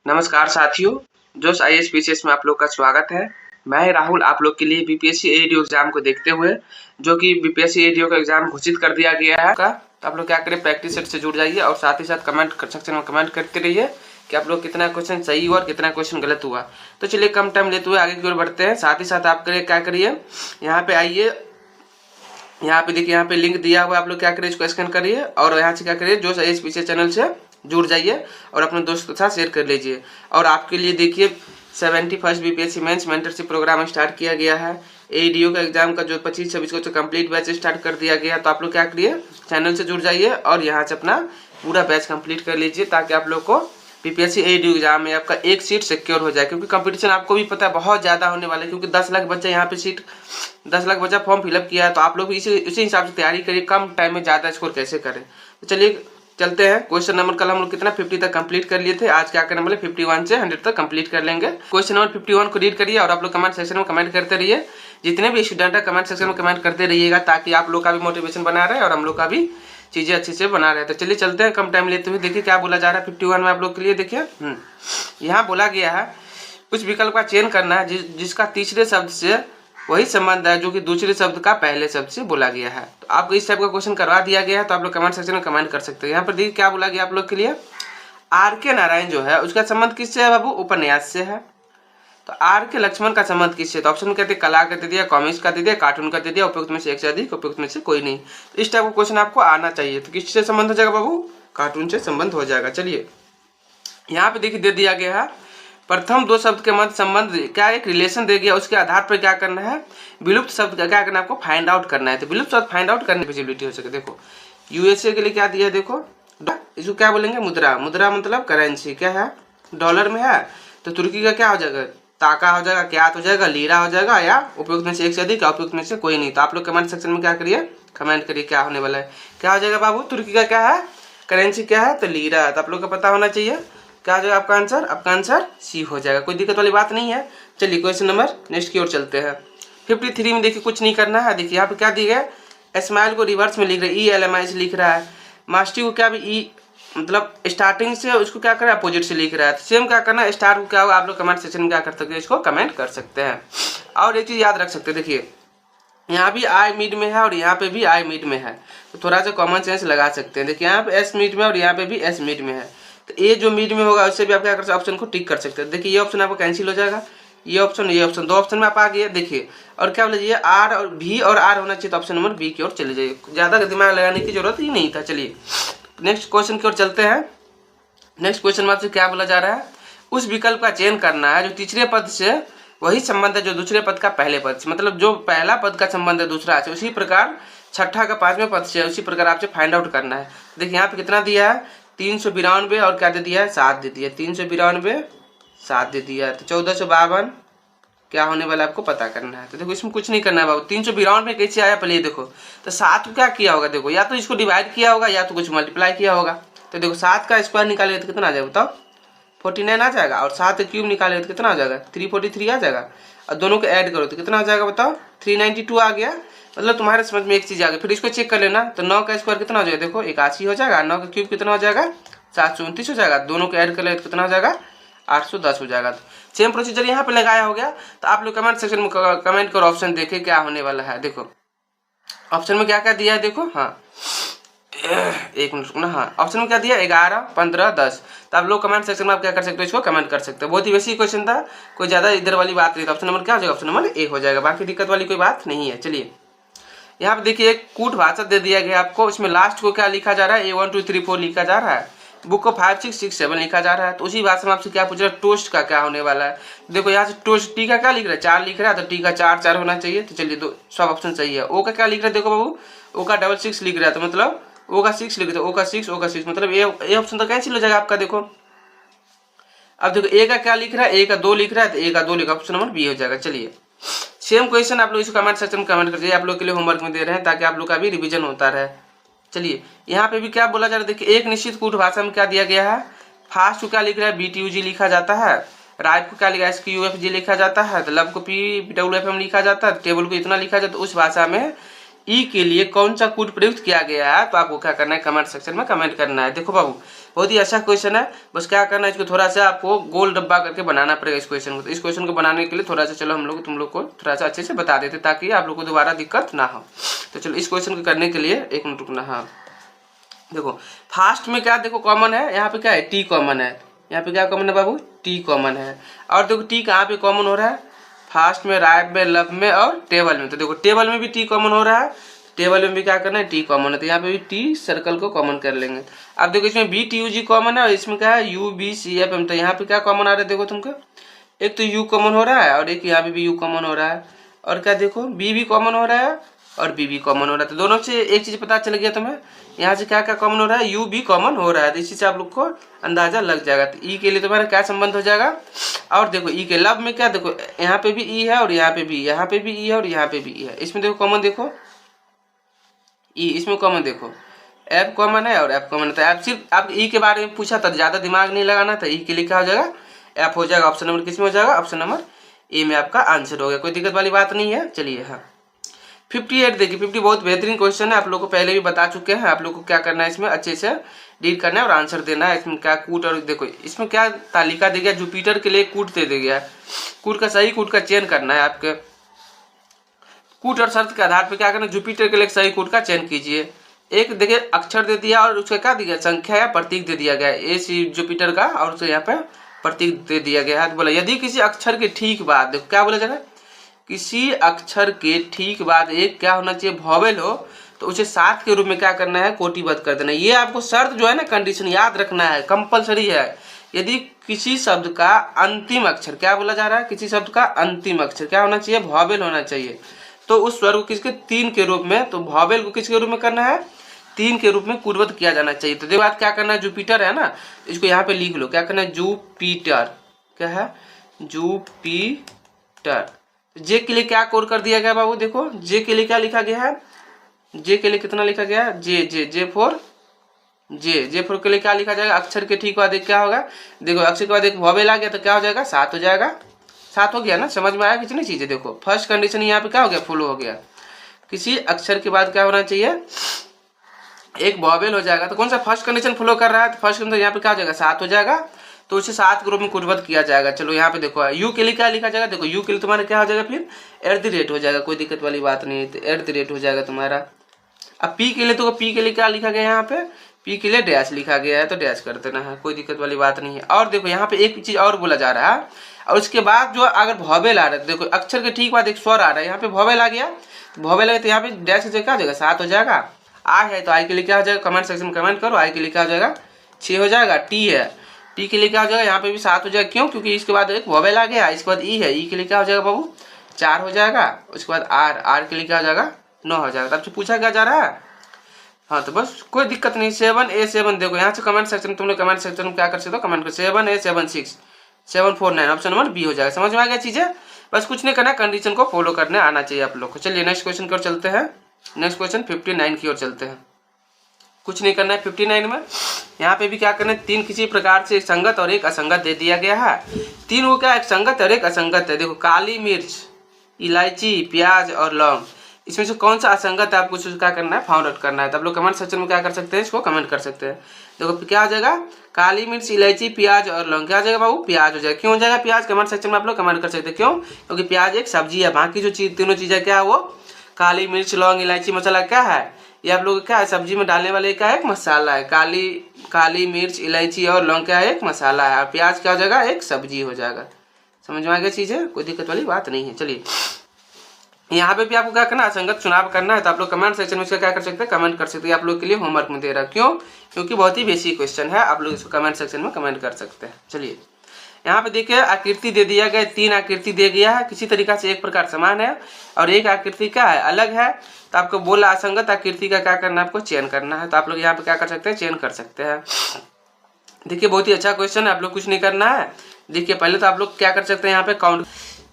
नमस्कार साथियों, जोश आईएएस पीसीएस में आप लोग का स्वागत है। मैं राहुल आप लोग के लिए बीपीएससी एडीओ एग्जाम को देखते हुए, जो कि बीपीएससी एडीओ का एग्जाम घोषित कर दिया गया है तो आप लोग क्या करें, प्रैक्टिस सेट से जुड़ जाइए और साथ ही साथ कमेंट सेक्शन में कमेंट करते रहिए कि आप लोग कितना क्वेश्चन सही हुआ और कितना क्वेश्चन गलत हुआ। तो चलिए कम टाइम लेते हुए आगे की ओर बढ़ते हैं। साथ ही साथ आप क्या करिए, यहाँ पे आइए, यहाँ पे देखिए, यहाँ पे लिंक दिया हुआ है, आप लोग क्या करिए, इसको स्कैन करिए और यहाँ से क्या करिए, जोश आईएएस पीसीएस चैनल से जुड़ जाइए और अपने दोस्त के साथ शेयर कर लीजिए। और आपके लिए देखिए 71st BPSC mains mentorship programme start किया गया है। एडीओ का एग्जाम का जो 25-26 को कंप्लीट बैच स्टार्ट कर दिया गया, तो आप लोग क्या करिए, चैनल से जुड़ जाइए और यहाँ से अपना पूरा बैच कंप्लीट कर लीजिए, ताकि आप लोग को बीपीएससी एडीओ एग्जाम में आपका एक सीट सिक्योर हो जाए। क्योंकि कंपटीशन आपको भी पता है बहुत ज़्यादा होने वाला है, क्योंकि 10 लाख बच्चा यहाँ पे सीट 10 लाख बच्चा फॉर्म फिलअप किया है। तो आप लोग इसी हिसाब से तैयारी करिए, कम टाइम में ज़्यादा स्कोर कैसे करें। तो चलिए चलते हैं। क्वेश्चन नंबर कल हम लोग कितना 50 तक कंप्लीट कर लिए थे, आज क्या करना बोले 51 से 100 तक कंप्लीट कर लेंगे। क्वेश्चन नंबर 51 को रीड करिए और आप लोग कमेंट सेक्शन में कमेंट करते रहिए। जितने भी स्टूडेंट है कमेंट सेक्शन में कमेंट करते रहिएगा, ताकि आप लोग का भी मोटिवेशन बना रहे और हम लोग का भी चीज़ें अच्छे से बना रहे हैं। तो चलिए चलते हैं कम टाइम लेते हुए। देखिए क्या बोला जा रहा है 51 में आप लोग के लिए। देखिए यहाँ बोला गया है कुछ विकल्प का चयन करना है जिसका तीसरे शब्द से वही संबंध है जो कि दूसरे शब्द का पहले शब्द से बोला गया है। तो आपको इस टाइप का क्वेश्चन करवा दिया गया है, तो आप लोग कमेंट सेक्शन में कमेंट कर सकते हैं। यहाँ पर देखिए क्या बोला गया आप लोग के लिए, आर के नारायण जो है उसका संबंध किससे है बाबू, उपन्यास से है। तो आर के लक्ष्मण का संबंध किससे, तो ऑप्शन में कहते हैं कला का दे दिया, कॉमिक्स का दे दिया, कार्टून का दे दिया, उपयुक्त में से एक से अधिक, उपयुक्त में से कोई नहीं। तो इस टाइप का क्वेश्चन आपको आना चाहिए। तो किससे संबंध हो जाएगा बाबू, कार्टून से संबंध हो जाएगा। चलिए यहाँ पे देखिए दे दिया गया है प्रथम दो शब्द के मध्य संबंध क्या, एक रिलेशन दे गया, उसके आधार पर क्या करना है, विलुप्त शब्द का क्या करना है आपको फाइंड आउट करना है। तो विलुप्त शब्द फाइंड आउट करने की पॉसिबिलिटी हो सके। देखो यूएसए के लिए क्या दिया है, देखो इसको क्या बोलेंगे, मुद्रा। मुद्रा मतलब करेंसी, क्या है, डॉलर में है। तो तुर्की का क्या हो जाएगा, ताका हो जाएगा, क्या हो जाएगा, लीरा हो जाएगा, या उपयुक्त में से एक से अधिक, उपयुक्त में से कोई नहीं। तो आप लोग कमेंट सेक्शन में क्या करिए, कमेंट करिए क्या होने वाला है। क्या हो जाएगा बाबू, तुर्की का क्या है, करेंसी क्या है, तो लीरा। तो आप लोग को पता होना चाहिए क्या हो जाएगा आपका आंसर, आपका आंसर सी हो जाएगा। कोई दिक्कत वाली बात नहीं है। चलिए क्वेश्चन नंबर नेक्स्ट की ओर चलते हैं। 53 में देखिए कुछ नहीं करना है। देखिए यहाँ पे क्या दिया गया, स्माइल को रिवर्स में लिख रहा है, ELMI से लिख रहा है। मास्टी को क्या भी ई मतलब स्टार्टिंग से उसको क्या कर रहा है, अपोजिट से लिख रहा है। सेम क्या करना है, स्टार को क्या होगा, आप लोग कमेंट सेक्शन में क्या कर सकते हैं, इसको कमेंट कर सकते हैं। और एक चीज़ याद रख सकते हैं, देखिए यहाँ भी आई मिड में है और यहाँ पे भी आई मिड में है, तो थोड़ा सा कॉमन सेंस लगा सकते हैं। देखिए यहाँ पे एस मिड में और यहाँ पे भी एस मिड में है, तो ये जो मिड में होगा उससे भी आप क्या कर सकते हैं, ऑप्शन को टिक कर सकते हैं। देखिए ये ऑप्शन आपको कैंसिल हो जाएगा, ये ऑप्शन दो ऑप्शन में आप आ गए। देखिए और क्या बोले, आर और भी और आर होना चाहिए, तो ऑप्शन नंबर बी की ओर चले जाइए। ज़्यादा दिमाग लगाने की जरूरत ही नहीं था। चलिए नेक्स्ट क्वेश्चन की ओर चलते हैं। नेक्स्ट क्वेश्चन में आपसे क्या बोला जा रहा है, उस विकल्प का चयन करना है जो तीसरे पद से वही संबंध है जो दूसरे पद का पहले पद से, मतलब जो पहला पद का संबंध है दूसरा से, उसी प्रकार छठा का पांचवें पद से उसी प्रकार आपसे फाइंड आउट करना है। देखिए यहाँ पे कितना दिया है, 392 और क्या दे दिया है, 7 दे दिया है। 392 7 दे दिया है, तो 1452 क्या होने वाला आपको पता करना है। तो देखो इसमें कुछ नहीं करना है बाबू। 392 में कैसे आया पहले देखो, तो 7 को क्या किया होगा, देखो या तो इसको डिवाइड किया होगा या तो कुछ मल्टीप्लाई किया होगा। तो देखो 7 का स्क्वायर निकालेगा तो कितना आ जाएगा बताओ, 49 आ जाएगा। और 7 का क्यूब निकालेगा तो कितना आ जाएगा, 343 आ जाएगा। और दोनों को ऐड करो तो कितना आ जाएगा बताओ, 392 आ गया। मतलब तुम्हारे समझ में एक चीज़ आ गई। फिर इसको चेक कर लेना, तो 9 का स्क्वायर कितना हो जाएगा, देखो 81 हो जाएगा। 9 का क्यूब कितना हो जाएगा, 729 हो जाएगा। दोनों को ऐड कर ले तो कितना हो जाएगा, 810 हो जाएगा। सेम प्रोसीजर यहाँ पे लगाया हो गया। तो आप लोग कमेंट सेक्शन में कमेंट करो, ऑप्शन देखे क्या होने वाला है। देखो ऑप्शन में क्या क्या दिया है, देखो हाँ एक मिनट ना, हाँ ऑप्शन में क्या दिया, 11 15 10। तो आप लोग कमेंट सेक्शन में आप क्या कर सकते हो, इसको कमेंट कर सकते हो। बहुत ही वैसी क्वेश्चन था, कोई ज़्यादा इधर वाली बात नहीं। तो ऑप्शन नंबर क्या हो जाएगा, ऑप्शन नंबर ए हो जाएगा। बाकी दिक्कत वाली कोई बात नहीं है। चलिए यहाँ पे देखिए एक कूट भाषा दे दिया गया आपको, इसमें लास्ट को क्या लिखा जा रहा है, A1 2 3 4 लिखा जा रहा है, बुक को 5 6 6 7 लिखा जा रहा है। तो उसी भाषा में आपसे क्या पूछ रहा है, टोस्ट का क्या होने वाला है। देखो यहाँ से टोस्ट टी का क्या लिख रहा है, 4 लिख रहा है, तो टी का 4 4 होना चाहिए। तो चलिए दो सब ऑप्शन सही है। ओ का क्या लिख रहा है, देखो बाबू ओ का 6 लिख रहा है, तो मतलब ओ का 6 लिख रहा है, ओ का 6 मतलब ये ऑप्शन तो कैंसिल हो जाएगा आपका। देखो अब देखो ए का क्या लिख रहा है, ए का 2 लिख रहा है, तो ए का 2 लिखा, ऑप्शन नंबर बी हो जाएगा। चलिए सेम क्वेश्चन आप लोग इसको कमेंट सेक्शन में कमेंट कर दीजिए, आप लोग के लिए होमवर्क में दे रहे हैं ताकि आप लोग का भी रिवीजन होता रहे। चलिए यहाँ पे भी क्या बोला जा रहा है, देखिए एक निश्चित कूट भाषा में क्या दिया गया है, फास्ट को क्या लिख रहा है, BTUG लिखा जाता है, राइट को क्या लिखा है, SQFG लिखा जाता है, तो लब को PWFM लिखा जाता है, टेबल को इतना लिखा जाता है। उस भाषा में ई के लिए कौन सा कूट प्रयुक्त किया गया है, तो आपको क्या करना है, कमेंट सेक्शन में कमेंट करना है। देखो बाबू बहुत ही अच्छा क्वेश्चन है। बस क्या करना है, इसको थोड़ा सा आपको गोल डब्बा करके बनाना पड़ेगा इस क्वेश्चन को। तो इस क्वेश्चन को बनाने के लिए थोड़ा सा चलो हम लोग तुम लोग को थोड़ा सा अच्छे से बता देते ताकि आप लोग को दोबारा दिक्कत ना हो। तो चलो इस क्वेश्चन को करने के लिए एक मिनट रुकना। हाँ देखो फास्ट में क्या देखो कॉमन है, यहाँ पे क्या है टी कॉमन है, यहाँ पे क्या कॉमन है बाबू टी कॉमन है। और देखो टी कहाँ पे कॉमन हो रहा है, फास्ट में, राइट में, लब में और टेबल में। तो देखो टेबल में भी टी कॉमन हो रहा है, टेबल में भी क्या करना है टी कॉमन है, तो यहाँ पे भी टी सर्कल को कॉमन कर लेंगे। अब देखो इसमें B T U G common है और इसमें क्या है U B C F M. तो यहाँ पे क्या कॉमन आ रहा है देखो तुमको, एक तो यू कॉमन हो रहा है और एक यहाँ पे भी यू कॉमन हो रहा है, और क्या देखो बी भी कॉमन हो रहा है और बी भी कॉमन हो रहा है। तो दोनों से एक चीज पता चल गया तुम्हें, यहाँ से क्या क्या कॉमन हो रहा है, यू भी कॉमन हो रहा है। तो इसी से आप लोग को अंदाजा लग जाएगा। तो ई के लिए तुम्हारा क्या संबंध हो जाएगा, और देखो ई के लब में क्या देखो यहाँ पे भी ई है और यहाँ पे भी, यहाँ पे भी ई है और यहाँ पे भी ई है। इसमें देखो कॉमन देखो ई, इसमें कॉमन देखो एफ कॉमन है और एफ कॉमन है। तो एफ सिर्फ आप ई के बारे में पूछा था, ज्यादा दिमाग नहीं लगाना था। ई के लिए क्या हो जाएगा एफ हो जाएगा। ऑप्शन नंबर किस में हो जाएगा, ऑप्शन नंबर ए में आपका आंसर हो गया। कोई दिक्कत वाली बात नहीं है। चलिए हाँ 58 देखिए 50 बहुत बेहतरीन क्वेश्चन है, आप लोग को पहले भी बता चुके हैं। आप लोग को क्या करना है इसमें अच्छे से रीड करना है और आंसर देना है। इसमें क्या कूट, और देखो इसमें क्या तालिका दे गया, जुपिटर के लिए कूट दे दिया है। कूट का सही कूट का चयन करना है आपके, कूट और शर्त के आधार पर क्या करना है, जुपिटर के लिए सही कूट का चयन कीजिए। एक देखिए अक्षर दे दिया और उसका क्या दिया संख्या या प्रतीक दे दिया गया है, ए सी जुपिटर का, और उसे यहाँ पे प्रतीक दे दिया गया है। तो बोला यदि किसी अक्षर के ठीक बाद, देखो क्या बोला जाएगा, किसी अक्षर के ठीक बाद एक क्या होना चाहिए वॉवेल हो, तो उसे 7 के रूप में क्या करना है कोटिबद्ध कर देना। ये आपको शर्त जो है ना, कंडीशन याद रखना है, कंपलसरी है। यदि किसी शब्द का अंतिम अक्षर, क्या बोला जा रहा है, किसी शब्द का अंतिम अक्षर क्या होना चाहिए वॉवेल होना चाहिए, तो उस स्वर को किसके 3 के रूप में, तो वॉवेल को किसके रूप में करना है 3 के रूप में कूटबद्ध किया जाना चाहिए। तो देखो बात क्या करना है, जुपिटर है ना, इसको यहाँ पे लिख लो, क्या करना है जुपिटर, क्या है जुपिटर। जे के लिए क्या कोड कर दिया गया बाबू, देखो जे के लिए क्या लिखा गया है, जे के लिए कितना लिखा गया है, जे जे जे फोर, जे फोर के लिए क्या लिखा जाएगा, अक्षर के ठीक बाद क्या होगा, देखो अक्षर के बाद एक वॉवेल आ गया तो क्या हो जाएगा 7 हो जाएगा। 7 हो गया ना, समझ में आया कितनी चीजें। देखो फर्स्ट कंडीशन यहाँ पे क्या हो गया फुल हो गया, किसी अक्षर के बाद क्या होना चाहिए एक वॉवेल हो जाएगा। तो कौन सा फर्स्ट कंडीशन फॉलो कर रहा है, तो फर्स्ट कंडीशन यहाँ पे क्या हो जाएगा 7 हो जाएगा, तो उसे 7 ग्रुप में कूटबद्ध किया जाएगा। चलो यहाँ पे देखो यू के लिए क्या लिखा जाएगा, देखो यू के लिए तुम्हारा क्या हो जाएगा फिर @ हो जाएगा, कोई दिक्कत वाली बात नहीं है, तो @ हो जाएगा तुम्हारा। अब पी के लिए, तो पी के लिए क्या लिखा गया यहाँ पे, पी के लिए डैश लिखा गया है, तो डैश कर देना है, कोई दिक्कत वाली बात नहीं है। और देखो यहाँ पे एक चीज और बोला जा रहा है, और उसके बाद जो अगर वॉवेल आ रहा है, देखो अक्षर के ठीक बाद एक स्वर आ रहा है, यहाँ पे वॉवेल आ गया, वॉवेल आ गया तो यहाँ पे डैश क्या हो जाएगा 7 हो जाएगा। आई है तो आई के लिए क्या हो जाएगा, कमेंट सेक्शन में कमेंट करो, आई के लिए क्या हो जाएगा 6 हो जाएगा। टी है, टी के लिए क्या हो जाएगा यहाँ पे भी 7 हो जाएगा, क्यों, क्योंकि इसके बाद एक वॉवेल आ गया, इसके बाद ई है, ई के लिए क्या हो जाएगा बाबू 4 हो जाएगा। उसके बाद आर, आर के लिए क्या हो जाएगा 9 हो जाएगा। तब से पूछा क्या जा रहा है, हाँ तो बस कोई दिक्कत नहीं। 7A7 देखो यहाँ से कमेंट सेक्शन में तुम लोग कमेंट सेक्शन में क्या कर सकते हो, कमेंट करो 7A76 749 ऑप्शन नंबर बी हो जाएगा। समझ में आ गया चीजें, बस कुछ नहीं करना, कंडीशन को फॉलो करने आना चाहिए आप लोग को। चलिए नेक्स्ट क्वेश्चन की ओर चलते हैं, नेक्स्ट क्वेश्चन 59 की ओर चलते हैं। कुछ नहीं करना है 59 में, यहाँ पे भी क्या करना है 3 किसी प्रकार से एक संगत और एक असंगत दे दिया गया है। 3 वो क्या एक संगत और एक असंगत है। देखो काली मिर्च, इलायची, प्याज और लौंग, इसमें से कौन सा असंगत है आपको क्या करना है फाउंड आउट करना है। तो आप लोग कमेंट सेक्शन में क्या कर सकते हैं, इसको कमेंट कर सकते हैं। देखो क्या हो जाएगा काली मिर्च, इलायची, प्याज और लौंग, क्या हो जाएगा बाबू प्याज हो जाएगा। क्यों हो जाएगा प्याज, कमेंट सेक्शन में आप लोग कमेंट कर सकते हैं, क्यों, क्योंकि प्याज एक सब्जी है, बाकी जो चीज तीनों चीजें क्या है वो काली मिर्च, लौंग, इलायची, मसाला क्या है, ये आप लोग क्या है सब्जी में डालने वाले क्या है एक मसाला है। काली मिर्च, इलायची और लौंग क्या है एक मसाला है, और प्याज क्या हो जाएगा एक सब्जी हो जाएगा। समझ में आ गया चीजें, कोई दिक्कत वाली बात नहीं है। चलिए यहाँ पे भी आपको क्या करना है असंगत चुनाव करना है, तो आप लोग कमेंट सेक्शन में इसका क्या कर सकते हैं कमेंट कर सकते हैं। आप लोग के लिए होमवर्क में दे रहा, क्यों, क्योंकि बहुत ही बेसिक क्वेश्चन है, आप लोग इसको कमेंट सेक्शन में कमेंट कर सकते हैं। चलिए यहाँ पे देखिए आकृति दे दिया गया, 3 आकृति दे गया है, किसी तरीका से एक प्रकार समान है और एक आकृति क्या है अलग है। तो आपको बोला असंगत आकृति का क्या करना है आपको चयन करना है, तो आप लोग यहाँ पे क्या कर सकते हैं चयन कर सकते हैं। देखिए बहुत ही अच्छा क्वेश्चन है, आप लोग कुछ नहीं करना है। देखिए पहले तो आप लोग क्या कर सकते हैं यहाँ पे काउंट,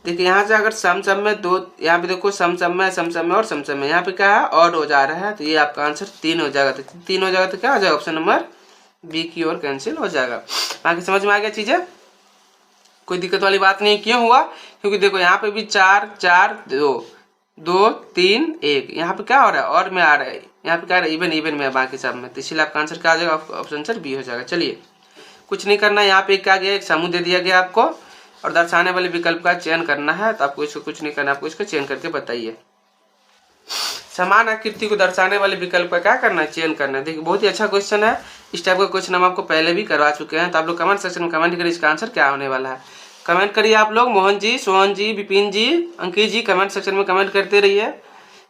देखिए यहाँ से अगर सम में 2, यहाँ पे देखो सम में और सम में यहाँ पे क्या है ऑड हो जा रहा है, तो ये आपका आंसर 3 हो जाएगा। तो 3 हो जाएगा तो क्या हो जाएगा ऑप्शन नंबर बी की ओर कैंसिल हो जाएगा। बाकी समझ में आ गया चीजें, कोई दिक्कत वाली बात नहीं। क्यों हुआ, क्योंकि देखो यहाँ पे भी 4 4 2 2 3 1। यहाँ पे क्या हो रहा है, और में आ रहा है, यहाँ पे क्या आ रहा है, इवन इवन में है बाकी सब में, तो इसलिए आपका आंसर क्या आ जाएगा, ऑप्शन आंसर बी हो जाएगा। चलिए कुछ नहीं करना है, यहाँ पे क्या गया, एक समूह दे दिया गया आपको और दर्शाने वाले विकल्प का चयन करना है। तो आपको इसको कुछ नहीं करना, आपको इसको चयन करके बताइए। समान आकृति को दर्शाने वाले विकल्प का क्या करना है, चयन करना है। देखिए बहुत ही अच्छा क्वेश्चन है, इस टाइप का क्वेश्चन हम आपको पहले भी करवा चुके हैं। तो आप लोग कमेंट सेक्शन में कमेंट करिए इसका आंसर क्या होने वाला है। कमेंट करिए आप लोग, मोहन जी, सोहन जी, विपिन जी, अंकित जी, कमेंट सेक्शन में कमेंट करते रहिए।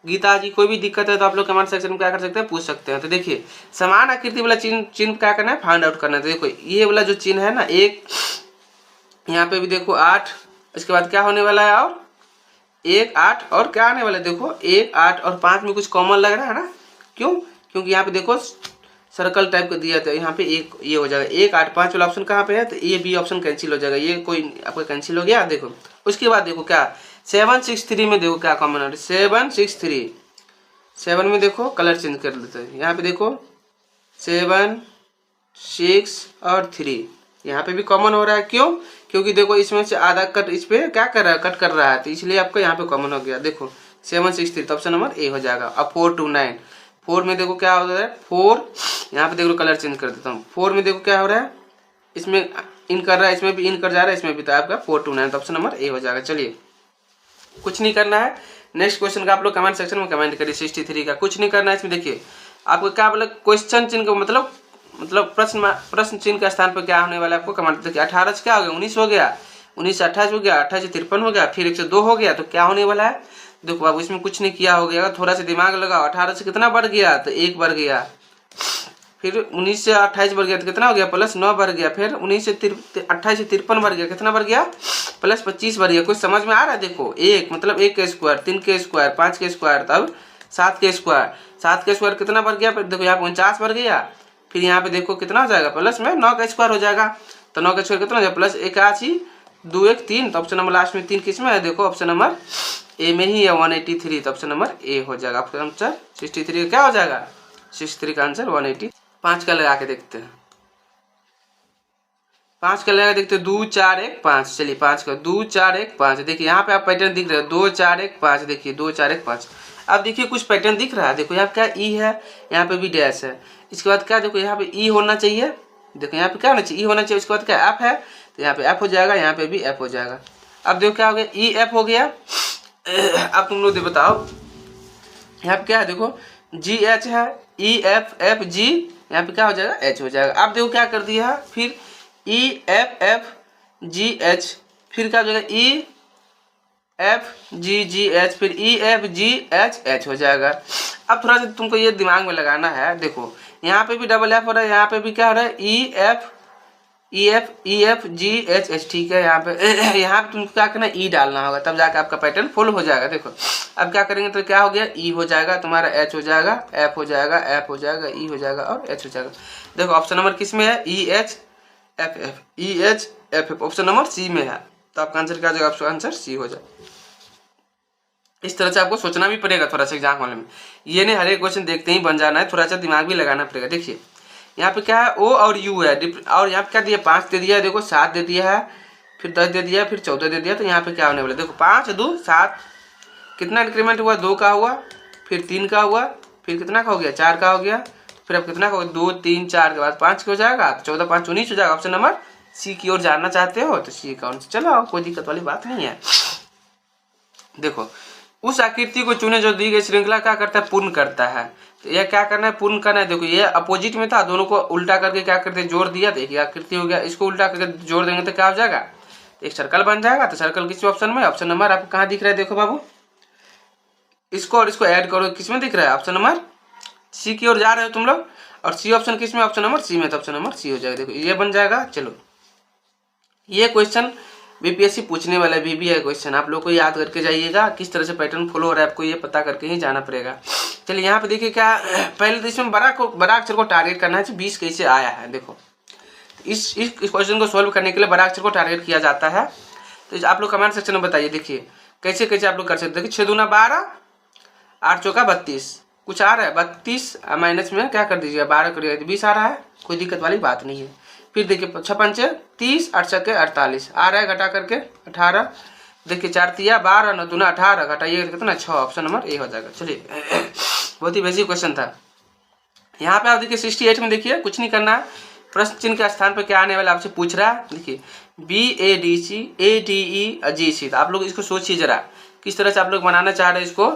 गीता जी, कोई भी दिक्कत है तो आप लोग कमेंट सेक्शन में क्या कर सकते हैं, पूछ सकते हैं। तो देखिए समान आकृति वाला चिन्ह क्या करना है, फाइंड आउट करना है। तो देखो ये वाला जो चिन्ह है ना, एक यहाँ पे भी देखो 8, इसके बाद क्या होने वाला है, और 1 8 और क्या आने वाला है, देखो 1 8 और 5 में कुछ कॉमन लग रहा है ना, क्यों, क्योंकि यहाँ पे देखो सर्कल टाइप का दिया था, यहाँ पे एक ये हो जाएगा, 1 8 5 वाला ऑप्शन कहाँ पे है, तो ये बी ऑप्शन कैंसिल हो जाएगा, ये कोई आपका कैंसिल हो गया। देखो उसके बाद देखो क्या 7 6 3 में देखो क्या कॉमन है, 7 6 3, 7 में देखो कलर चेंज कर लेते हैं, यहाँ पे देखो 7 6 और 3, यहाँ पे भी कॉमन हो रहा है, क्यों, क्योंकि देखो इसमें से आधा कट इस पे क्या कर रहा है, कट कर रहा है, तो इसलिए आपको यहाँ पे कॉमन हो गया। देखो 7 6 3, तो ऑप्शन नंबर ए हो जाएगा। अब 4 2 9, 4 में देखो क्या हो रहा है, 4 यहाँ पे देखो कलर चेंज कर देता हूँ, 4 में देखो क्या हो रहा है, इसमें इन कर रहा है, इसमें भी इन कर जा रहा है, इसमें भी, तो आपका 4 2 9, तो ऑप्शन नंबर ए हो जाएगा। चलिए कुछ नहीं करना है, नेक्स्ट क्वेश्चन का आप लोग कमेंट सेक्शन में कमेंट करिए। 63 का कुछ नहीं करना है, इसमें देखिए आपको क्या बोला, क्वेश्चन चिन्ह का मतलब प्रश्न चिन्ह के स्थान पर क्या होने वाला है, आपको कमेंट। देखिए 18 से क्या हो गया, 19 हो गया, 19 से 28 हो गया, 28 से 53 हो गया, फिर 102 हो गया, तो क्या होने वाला है, देखो अब इसमें कुछ नहीं किया हो गया, थोड़ा सा दिमाग लगाओ। 18 से कितना बढ़ गया, तो 1 बढ़ गया, फिर 19 से 28 बढ़ गया तो कितना हो गया, प्लस 9 बढ़ गया, फिर 19 से 28 से 53 बढ़ गया, कितना बढ़ गया, प्लस 25 बढ़ गया। कुछ समझ में आ रहा है, देखो 1 मतलब 1 के स्क्वायर, 3 के स्क्वायर, 5 के स्क्वायर, तब 7 के स्क्वायर, 7 के स्क्वायर कितना बढ़ गया, देखो यहाँ पे 49 बढ़ गया, फिर यहाँ पे देखो कितना हो जाएगा, प्लस में 9 का स्क्वायर हो जाएगा, तो 9 का स्क्वायर कितना हो जाएगा, प्लस 81 2 1 3, तो ऑप्शन नंबर लास्ट में 3 किस में है, देखो ऑप्शन नंबर ए में ही है 183, तो ऑप्शन नंबर ए हो जाएगा। आपका आंसर 63 का क्या हो जाएगा, 63 का आंसर 180। 5 का लगा के देखते हैं, 5 का लगा देखते हैं, 2 4 1 5, चलिए 5 का 2 4 1 5, देखिए यहाँ पे आप पैटर्न दिख रहे हो, 2 4 1 5, देखिए 2 4 1 5। अब देखिए कुछ पैटर्न दिख रहा है, देखो यहाँ पे क्या ई है, यहाँ पे भी डैश है, इसके बाद क्या देखो यहाँ पे ई होना चाहिए, देखो यहाँ पे क्या होना चाहिए, ई होना चाहिए, उसके बाद क्या एफ है, तो यहाँ पे एफ हो जाएगा, यहाँ पे भी एफ हो जाएगा। अब देखो क्या हो गया, ई एफ हो गया। अब तुम लोग बताओ यहाँ पे क्या है, देखो जी एच है, ई एफ एफ जी, यहाँ पे क्या हो जाएगा, एच हो जाएगा। अब देखो क्या कर दिया है, फिर E F F G H, फिर क्या हो जाएगा, ई एफ जी जी एच, फिर E F G H H हो जाएगा। अब थोड़ा सा तुमको ये दिमाग में लगाना है, देखो यहाँ पे भी डबल एफ हो रहा है, यहाँ पे भी क्या हो रहा है, E F G H H, ठीक है। यहाँ पे तुमको क्या करना है, ई डालना होगा, तब जाकर आपका पैटर्न फुल हो जाएगा। देखो अब क्या करेंगे, तो क्या हो गया, ई हो जाएगा तुम्हारा, एच हो जाएगा, एफ हो जाएगा, एफ हो जाएगा, ई हो जाएगा और एच हो जाएगा। देखो ऑप्शन नंबर किस में है, E H F F, E H F F, option number C में है, तो आपका आंसर क्या हो जाएगा, आपका आंसर सी हो जाएगा। इस तरह से आपको सोचना भी पड़ेगा थोड़ा सा एग्जाम हॉल में, ये नहीं हर एक क्वेश्चन देखते ही बन जाना है, थोड़ा सा दिमाग भी लगाना पड़ेगा। देखिए यहाँ पे क्या है, ओ और यू है, और यहाँ पे क्या दिया, 5 दे दिया है, देखो 7 दे दिया है, फिर 10 दे दिया, फिर 14 दे दिया, तो यहाँ पे क्या होने वाला है, देखो 5 2 7, कितना इंक्रीमेंट हुआ, 2 का हुआ, फिर 3 का हुआ, फिर कितना का हो गया, 4 का हो गया, फिर अब कितना का हो गया, 2 3 4 के बाद 5 हो जाएगा, 14 5 19 हो जाएगा। ऑप्शन नंबर सी की ओर जानना चाहते हो तो सी का आंसर, चलो कोई दिक्कत वाली बात नहीं है। देखो उस आकृति को चुने जो दी गई श्रृंखला क्या करता है, पूर्ण करता है, तो यह क्या करना है, पूर्ण करना है। देखो ये अपोजिट में था, दोनों को उल्टा करके क्या करते, जोड़ दिया, तो एक आकृति हो गया, इसको उल्टा करके जोड़ देंगे तो क्या हो जाएगा, एक सर्कल बन जाएगा। तो सर्कल किस ऑप्शन में, ऑप्शन नंबर आपको कहाँ दिख रहा है, देखो बाबू इसको और इसको ऐड करो, किस में दिख रहा है, ऑप्शन नंबर सी की ओर जा रहे हो तुम लोग, और सी ऑप्शन किस में, ऑप्शन नंबर सी में, तो ऑप्शन नंबर सी हो जाएगा। देखो ये बन जाएगा। चलो ये क्वेश्चन बीपीएससी पूछने वाला है क्वेश्चन, आप लोग को याद करके जाइएगा, किस तरह से पैटर्न फॉलो हो रहा है आपको ये पता करके ही जाना पड़ेगा। चलिए यहाँ पे देखिए क्या, पहले तो इसमें बड़ा अक्षर को टारगेट करना है, 20 कैसे आया है। देखो इस क्वेश्चन को सोल्व करने के लिए बड़ा अक्षर को टारगेट किया जाता है, तो आप लोग कमेंट सेक्शन में बताइए, देखिए कैसे कैसे आप लोग कर सकते हैं। देखिए 6 दूना 12, 8 चौका 32, कुछ आ रहा है 32 माइनस में क्या कर दीजिएगा 12 करिएगा तो 20 आ रहा है, कोई दिक्कत वाली बात नहीं है। फिर देखिए 6 पंचे 30, 8 छक्के 48 आ रहा है, घटा करके 18, देखिए 4 तिया 12 9 दूना 18 घटाइए कितना 6, ऑप्शन नंबर ए हो जाएगा। चलिए बहुत ही बेसिक क्वेश्चन था। यहाँ पे आप देखिए 68 में देखिए कुछ नहीं करना है, प्रश्न चिन्ह के स्थान पर क्या आने वाला आपसे पूछ रहा है। देखिए BADC ADE GC, तो आप लोग इसको सोचिए जरा किस तरह से आप लोग बनाना चाह रहे हैं इसको,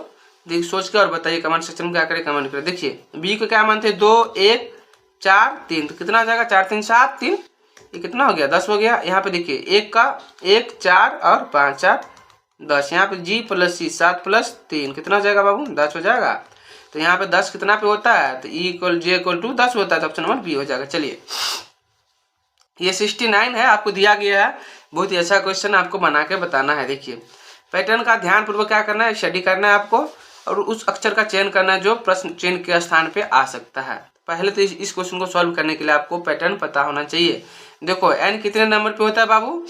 देखिए सोच के और बताइए कमेंट सेक्शन में क्या करें, कमेंट करें। देखिए बी को क्या मानते हैं 2 1 4 3, तो कितना आ जाएगा 4 3 7 3, ये कितना हो गया 10 हो गया। यहाँ पे देखिए 1 का 1 4 और 5 4 10, यहाँ पे G + C 7 + 3 कितना हो जाएगा बाबू 10 हो जाएगा। तो यहाँ पे 10 कितना पे होता है, तो E = J = 10 होता है, तो ऑप्शन नंबर बी हो जाएगा। चलिए ये 69 है, आपको दिया गया है, बहुत ही अच्छा क्वेश्चन आपको बना के बताना है। देखिए पैटर्न का ध्यान पूर्वक क्या करना है, स्टडी करना है आपको, और उस अक्षर का चयन करना है जो प्रश्न चिन्ह के स्थान पे आ सकता है। पहले तो इस क्वेश्चन को सॉल्व करने के लिए आपको पैटर्न पता होना चाहिए। देखो n कितने नंबर पे होता है बाबू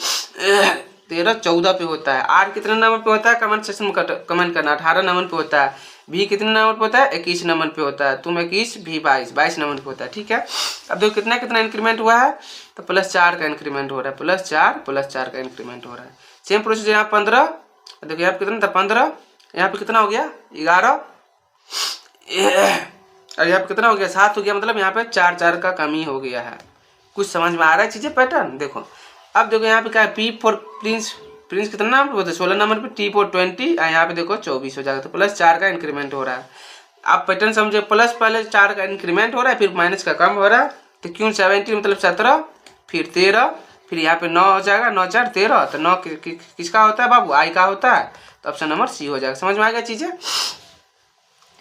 13 14 पे होता है। r कितने नंबर पे होता है, कमेंट सेक्शन में कमेंट करना। 18 नंबर पे होता है। v कितने नंबर पे होता है 21 नंबर पे होता है। तुम 21 v 22 नंबर पे होता है। ठीक है, अब देखो कितना कितना इंक्रीमेंट हुआ है, तो +4 का इंक्रीमेंट हो रहा है, +4 का इंक्रीमेंट हो रहा है। सेम प्रोसेस यहाँ 15, देखो यहाँ पे कितना था 15, यहाँ पे कितना हो गया 11, और यहाँ पे कितना हो गया 7 हो गया, मतलब यहाँ पे 4 4 का कमी हो गया है। कुछ समझ में आ रहा है चीजें पैटर्न। देखो अब देखो यहाँ पे क्या है, P फॉर प्रिंस, प्रिंस कितना नंबर पे होता है 16 नंबर पे, T फॉर 20, और यहाँ पे देखो 24 हो जाएगा, तो +4 का इंक्रीमेंट हो रहा है। आप पैटर्न समझे, प्लस पहले 4 का इंक्रीमेंट हो रहा है, फिर माइनस का कम हो रहा है, तो क्यों 70 मतलब 17, फिर 13, फिर यहाँ पे 9 हो जाएगा, 9 4 13, तो 9 किसका होता है बाबू आई का होता है, तो ऑप्शन नंबर सी हो जाएगा। समझ में आ गया चीजें।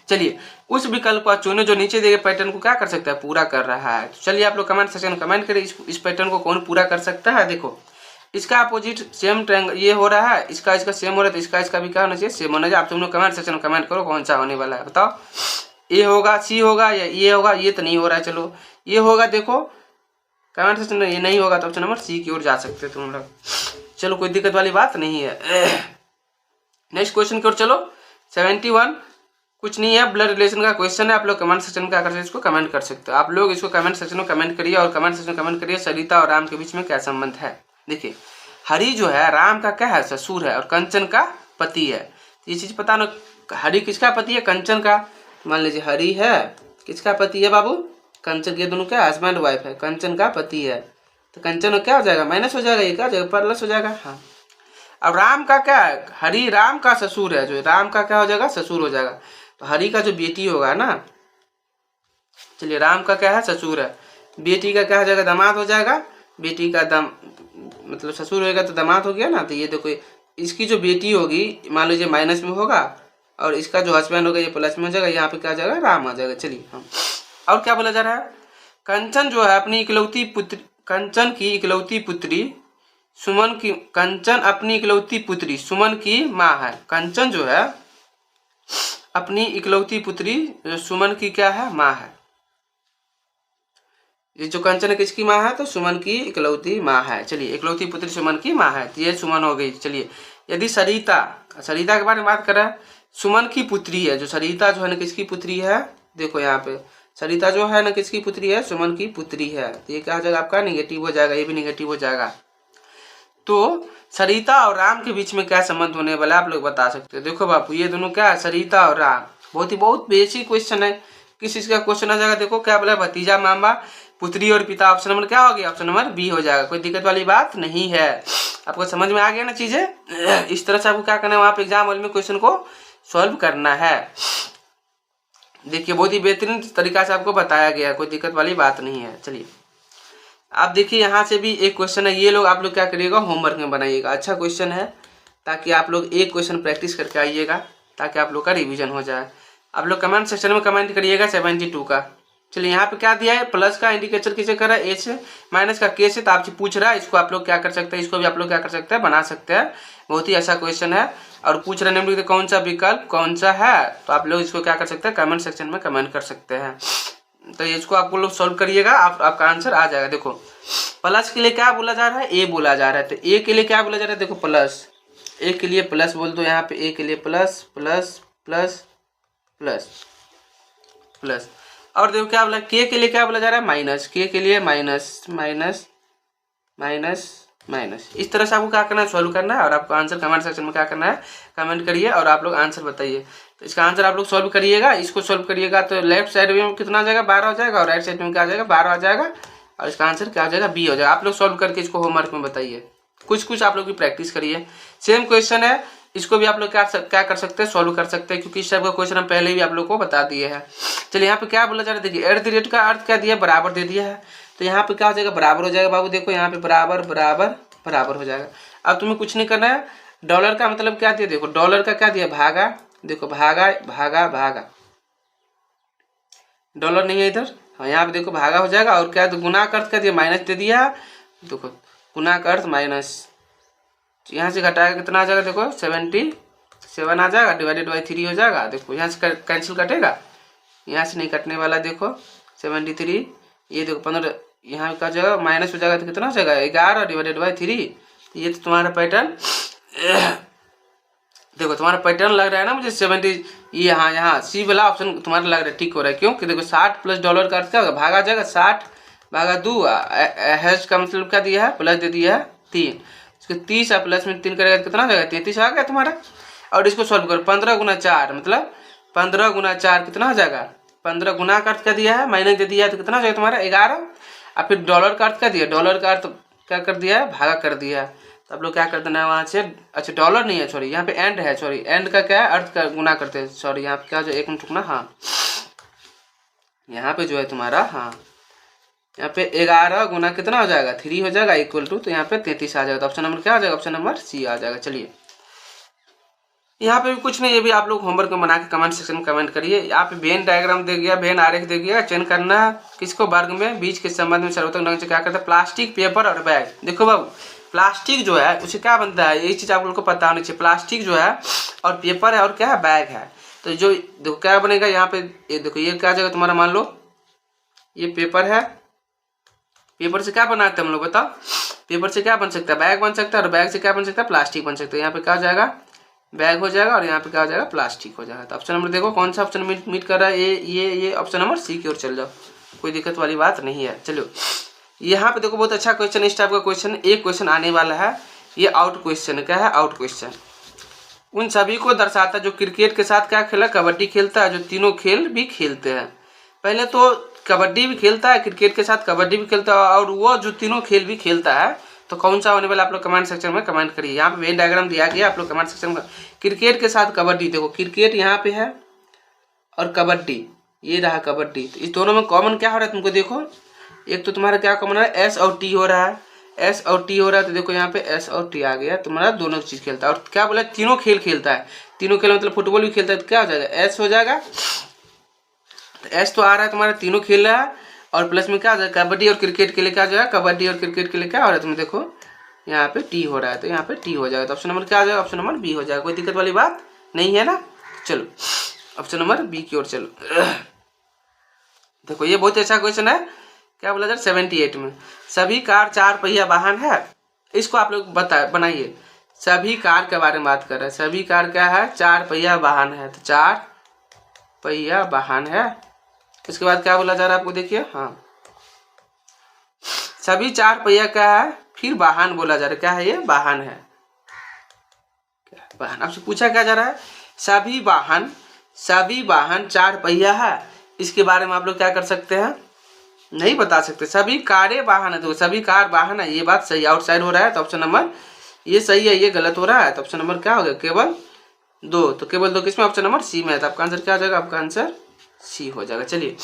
चलिए उस विकल्प को चुने जो नीचे दिए पैटर्न को क्या कर सकता है, पूरा कर रहा है। तो चलिए आप लोग कमेंट सेक्शन में कमेंट करें इस पैटर्न को कौन पूरा कर सकता है। देखो इसका अपोजिट सेम ट्रायंगल ये हो रहा है, इसका सेम हो रहा है, तो इसका भी क्या होना चाहिए, सेम होना चाहिए। आप तुम लोग कमेंट सेक्शन में कमेंट करो कौन सा होने वाला है, बताओ ए होगा, सी होगा, या ये होगा। ये तो नहीं हो रहा है, चलो ये होगा। देखो कमेंट सेक्शन में ये नहीं होगा, तो ऑप्शन नंबर सी की ओर जा सकते तुम लोग। चलो कोई दिक्कत वाली बात नहीं है। नेक्स्ट क्वेश्चन की ओर चलो। 71 कुछ नहीं है, ब्लड रिलेशन का क्वेश्चन है। आप लोग कमेंट सेक्शन में क्या कर सकते हैं, इसको कमेंट कर सकते हो। आप लोग इसको कमेंट सेक्शन में कमेंट करिए, और कमेंट सेक्शन में कमेंट करिए सरिता और राम के बीच में क्या संबंध है। देखिए हरि जो है राम का क्या है, ससुर है, और कंचन का पति है। ये चीज पता ना, हरि किसका पति है, कंचन का। मान लीजिए हरि है किसका पति है बाबू, कंचन के, दोनों क्या हस्बैंड वाइफ है, कंचन का पति है, तो कंचन क्या हो जाएगा माइनस हो जाएगा, ये क्या हो जाएगा प्लस हो जाएगा। हाँ अब राम का क्या है, हरि राम का ससुर है, जो राम का क्या हो जाएगा ससुर हो जाएगा, तो हरि का जो बेटी होगा ना, चलिए राम का क्या है ससुर है, बेटी का क्या हो जाएगा दामाद हो जाएगा, बेटी का दम मतलब ससुर होगा तो दामाद हो गया ना। तो ये देखो इसकी जो बेटी होगी मान लीजिए माइनस में होगा, और इसका जो हस्बैंड होगा ये प्लस में हो जाएगा, यहाँ पे क्या आ जाएगा राम आ जाएगा। चलिए हम और क्या बोला जा रहा है, कंचन जो है अपनी इकलौती पुत्री, कंचन की इकलौती पुत्री सुमन की, कंचन अपनी इकलौती पुत्री सुमन की माँ है। कंचन जो है अपनी इकलौती पुत्री सुमन की क्या है माँ है। ये जो कंचन किसकी माँ है, तो सुमन की इकलौती माँ है। चलिए इकलौती पुत्री सुमन की माँ है, तो ये सुमन हो गई। चलिए यदि सरिता, सरिता के बारे में बात करें, सुमन की पुत्री है, जो सरिता जो है ना किसकी पुत्री है, देखो यहाँ पे सरिता जो है ना किसकी पुत्री है, सुमन की पुत्री है। तो ये क्या हो जाएगा आपका निगेटिव हो जाएगा, ये भी निगेटिव हो जाएगा। तो सरिता और राम के बीच में क्या संबंध होने वाला आप लोग बता सकते हो। देखो बापू ये दोनों क्या है, सरिता और राम, बहुत बेसिक क्वेश्चन है। किस चीज का क्वेश्चन आ जाएगा, देखो क्या बोला, भतीजा मामा पुत्री और पिता। ऑप्शन नंबर क्या हो गया, ऑप्शन नंबर बी हो जाएगा। कोई दिक्कत वाली बात नहीं है, आपको समझ में आ गया ना चीजें। इस तरह से आपको क्या करना है, वहां पे एग्जाम हॉल में क्वेश्चन को सॉल्व करना है। देखिए बहुत ही बेहतरीन तरीका से आपको बताया गया है, कोई दिक्कत वाली बात नहीं है। चलिए आप देखिए यहाँ से भी एक क्वेश्चन है, ये लोग आप लोग क्या करिएगा होमवर्क में बनाइएगा। अच्छा क्वेश्चन है, ताकि आप लोग एक क्वेश्चन प्रैक्टिस करके आइएगा, ताकि आप लोग का रिवीजन हो जाए। आप लोग कमेंट सेक्शन में कमेंट करिएगा 72 का। चलिए यहाँ पे क्या दिया है, प्लस का इंडिकेटर किसे कर रहा है, ए से, माइनस का के से, तो आपसे पूछ रहा है, इसको आप लोग क्या कर सकते हैं, इसको भी आप लोग क्या कर सकते हैं बना सकते हैं। बहुत ही अच्छा क्वेश्चन है, और पूछ रहे हैं कौन सा विकल्प कौन सा है, तो आप लोग इसको क्या कर सकते हैं कमेंट सेक्शन में कमेंट कर सकते हैं। तो इसको आपको लोग सॉल्व करिएगा, आपका आंसर आ जाएगा। देखो प्लस के लिए क्या बोला जा रहा है, ए बोला जा रहा है, तो ए के लिए क्या बोला जा रहा है, देखो प्लस, ए के लिए प्लस बोल दो, यहाँ पे ए के लिए plus plus plus plus plus, और देखो क्या बोला के लिए क्या बोला जा रहा है माइनस, के लिए माइनस माइनस माइनस माइनस। इस तरह से आपको क्या करना है, सॉल्व करना है और आपको आंसर कमेंट सेक्शन में क्या करना है, कमेंट करिए और आप लोग आंसर बताइए। तो इसका आंसर आप लोग सॉल्व करिएगा, इसको सॉल्व करिएगा तो लेफ्ट साइड में कितना आ जाएगा 12 हो जाएगा और राइट साइड में क्या आ जाएगा 12 आ जाएगा और इसका आंसर क्या हो जाएगा बी हो जाएगा। आप लोग सॉल्व करके इसको होमवर्क में बताइए, कुछ आप लोग भी प्रैक्टिस करिए। सेम क्वेश्चन है, इसको भी आप लोग क्या कर सकते हैं, सॉल्व कर सकते हैं, क्योंकि इस टाइप का क्वेश्चन हम पहले भी आप लोग को बता दिए हैं। चलिए यहाँ पे क्या बोला जा रहा है, देखिए एट द रेट का अर्थ क्या दिया, बराबर दे दिया है। तो यहाँ पे क्या हो जाएगा, बराबर हो जाएगा बाबू, देखो यहाँ पे बराबर बराबर बराबर हो जाएगा। अब तुम्हें कुछ नहीं करना है, डॉलर का मतलब क्या दिया, देखो डॉलर का क्या दिया, भागा, देखो भागा भागा भागा, डॉलर नहीं है इधर, हाँ यहाँ पे देखो भागा हो जाएगा। और क्या, तो गुना का अर्थ क्या दिया, माइनस दे दिया, देखो गुना का अर्थ माइनस, यहाँ से घटाएगा कितना आ जाएगा, देखो 77 आ जाएगा, डिवाइडेड बाई 3 हो जाएगा। देखो यहाँ से कैंसिल कटेगा, यहाँ से नहीं कटने वाला, देखो 73, ये देखो 15, यहाँ का जगह माइनस हो जाएगा तो कितना हो जाएगा 11 डिवाइडेड बाई 3। ये तो तुम्हारा पैटर्न देखो, तुम्हारा पैटर्न लग रहा है ना मुझे 70, ये यहाँ सी वाला ऑप्शन तुम्हारा लग रहा है ठीक हो रहा है, क्यों कि देखो 60 प्लस डॉलर का अर्थ क्या होगा, भागा जाएगा 60 भागा 2, हैश का मतलब क्या दिया है, प्लस दे दिया है 3, इसको 30 और प्लस में 3 करेगा तो कितना हो जाएगा 33 आ गया तुम्हारा। और इसको सॉल्व करो, 15 गुना 4 मतलब 15 गुना 4 कितना हो जाएगा, 15 गुना का अर्थ क्या दिया है, माइनस दे दिया है तो कितना हो जाएगा तुम्हारा 11। और फिर डॉलर का अर्थ क्या दिया, डॉलर का अर्थ क्या कर दिया है, भागा कर दिया है। तो आप लोग क्या कर देना है वहाँ से, अच्छा डॉलर नहीं है सॉरी, यहाँ पे एंड है, सॉरी एंड का क्या है, अर्थ का गुना करते हैं, सॉरी यहाँ पे क्या जो एक मिनट रुकना, हाँ यहाँ पे जो है तुम्हारा, हाँ यहाँ पे 11 गुना कितना हो जाएगा 3 हो जाएगा इक्वल टू, तो यहाँ पे 33 आ जाएगा। तो ऑप्शन नंबर क्या आ जाएगा, ऑप्शन नंबर सी आ जाएगा। चलिए यहाँ पे भी कुछ नहीं, ये भी आप लोग होमवर्क में बना के कमेंट सेक्शन में कमेंट करिए। यहाँ पे वेन डायग्राम दे गया, वेन आरेख दे गया, चयन करना किसको, वर्ग में बीच के संबंध में सर्वोत्तम ढंग से क्या करता है, प्लास्टिक पेपर और बैग। देखो बाबू प्लास्टिक जो है उसे क्या बनता है, ये चीज़ आप लोग को पता होनी चाहिए, प्लास्टिक जो है और पेपर है और क्या है, बैग है। तो जो देखो क्या बनेगा यहाँ पे, ये देखो ये क्या जगह तुम्हारा, मान लो ये पेपर है, पेपर से क्या बनाते हैं हम लोग बताओ, पेपर से क्या बन सकता है, बैग बन सकता है, और बैग से क्या बन सकता है, प्लास्टिक बन सकता है। यहाँ पे क्या हो जाएगा, बैग हो जाएगा और यहाँ पे क्या हो जाएगा, प्लास्टिक हो जाएगा। तो ऑप्शन नंबर देखो कौन सा ऑप्शन मीट कर रहा है, ये ऑप्शन नंबर सी की ओर चल जाओ, कोई दिक्कत वाली बात नहीं है। चलो यहाँ पे देखो बहुत अच्छा क्वेश्चन, इस टाइप का क्वेश्चन एक क्वेश्चन आने वाला है, ये आउट क्वेश्चन, क्या है आउट क्वेश्चन, उन सभी को दर्शाता जो क्रिकेट के साथ क्या खेला, कबड्डी खेलता है, जो तीनों खेल भी खेलते हैं। पहले तो कबड्डी भी खेलता है, क्रिकेट के साथ कबड्डी भी खेलता है, और वो जो तीनों खेल भी खेलता है, तो कौन सा होने वाला आप लोग कमेंट सेक्शन में कमेंट करिए। यहाँ पे वेन डायग्राम दिया गया, आप लोग कमेंट सेक्शन में, क्रिकेट के साथ कबड्डी, देखो क्रिकेट यहाँ पे है और कबड्डी ये रहा कबड्डी, तो इस दोनों में कॉमन क्या हो रहा है तुमको, देखो एक तो तुम्हारा क्या कॉमन है, एस और टी हो रहा है, एस और टी हो रहा है, तो देखो यहाँ पे एस और टी आ गया, तुम्हारा दोनों चीज खेलता है। और क्या बोला, तीनों खेल खेलता है, तीनों खेल मतलब फुटबॉल भी खेलता है, तो क्या हो जाएगा एस हो जाएगा, तो एस तो आ रहा है तुम्हारा तीनों खेल रहा है, और प्लस में क्या हो जाएगा, कबड्डी और क्रिकेट के लिए क्या हो जाएगा, कबड्डी और क्रिकेट के लिए क्या हो रहा है, तुम्हें देखो यहाँ पे टी हो रहा है, तो यहाँ पे टी हो जाएगा। तो ऑप्शन नंबर क्या आ जाएगा, ऑप्शन नंबर बी हो जाएगा, कोई दिक्कत वाली बात नहीं है ना। चलो ऑप्शन नंबर बी की ओर चलो। देखो ये बहुत अच्छा क्वेश्चन है, क्या बोला जाए 78 में, सभी कार 4 पहिया वाहन है, इसको आप लोग बनाइए। सभी कार के बारे में बात कर रहे हैं, सभी कार क्या है, 4 पहिया वाहन है, तो 4 पहिया वाहन है। इसके बाद क्या बोला जा रहा है आपको, देखिए हाँ सभी 4 पहिया क्या है, फिर वाहन बोला जा रहा है, क्या है ये वाहन है, वाहन। आपसे पूछा क्या जा रहा है, सभी वाहन 4 पहिया है, इसके बारे में आप लोग क्या कर सकते हैं, नहीं बता सकते, सभी कारें वाहन है, तो सभी कार वाहन है, ये बात सही, आउटसाइड हो रहा है, तो ऑप्शन नंबर ये सही है, ये गलत हो रहा है, तो ऑप्शन नंबर क्या हो गया, केवल 2, तो केवल 2 किसमें, ऑप्शन नंबर सी में है, तो आपका आंसर क्या हो जाएगा, आपका आंसर सी हो जाएगा। चलिए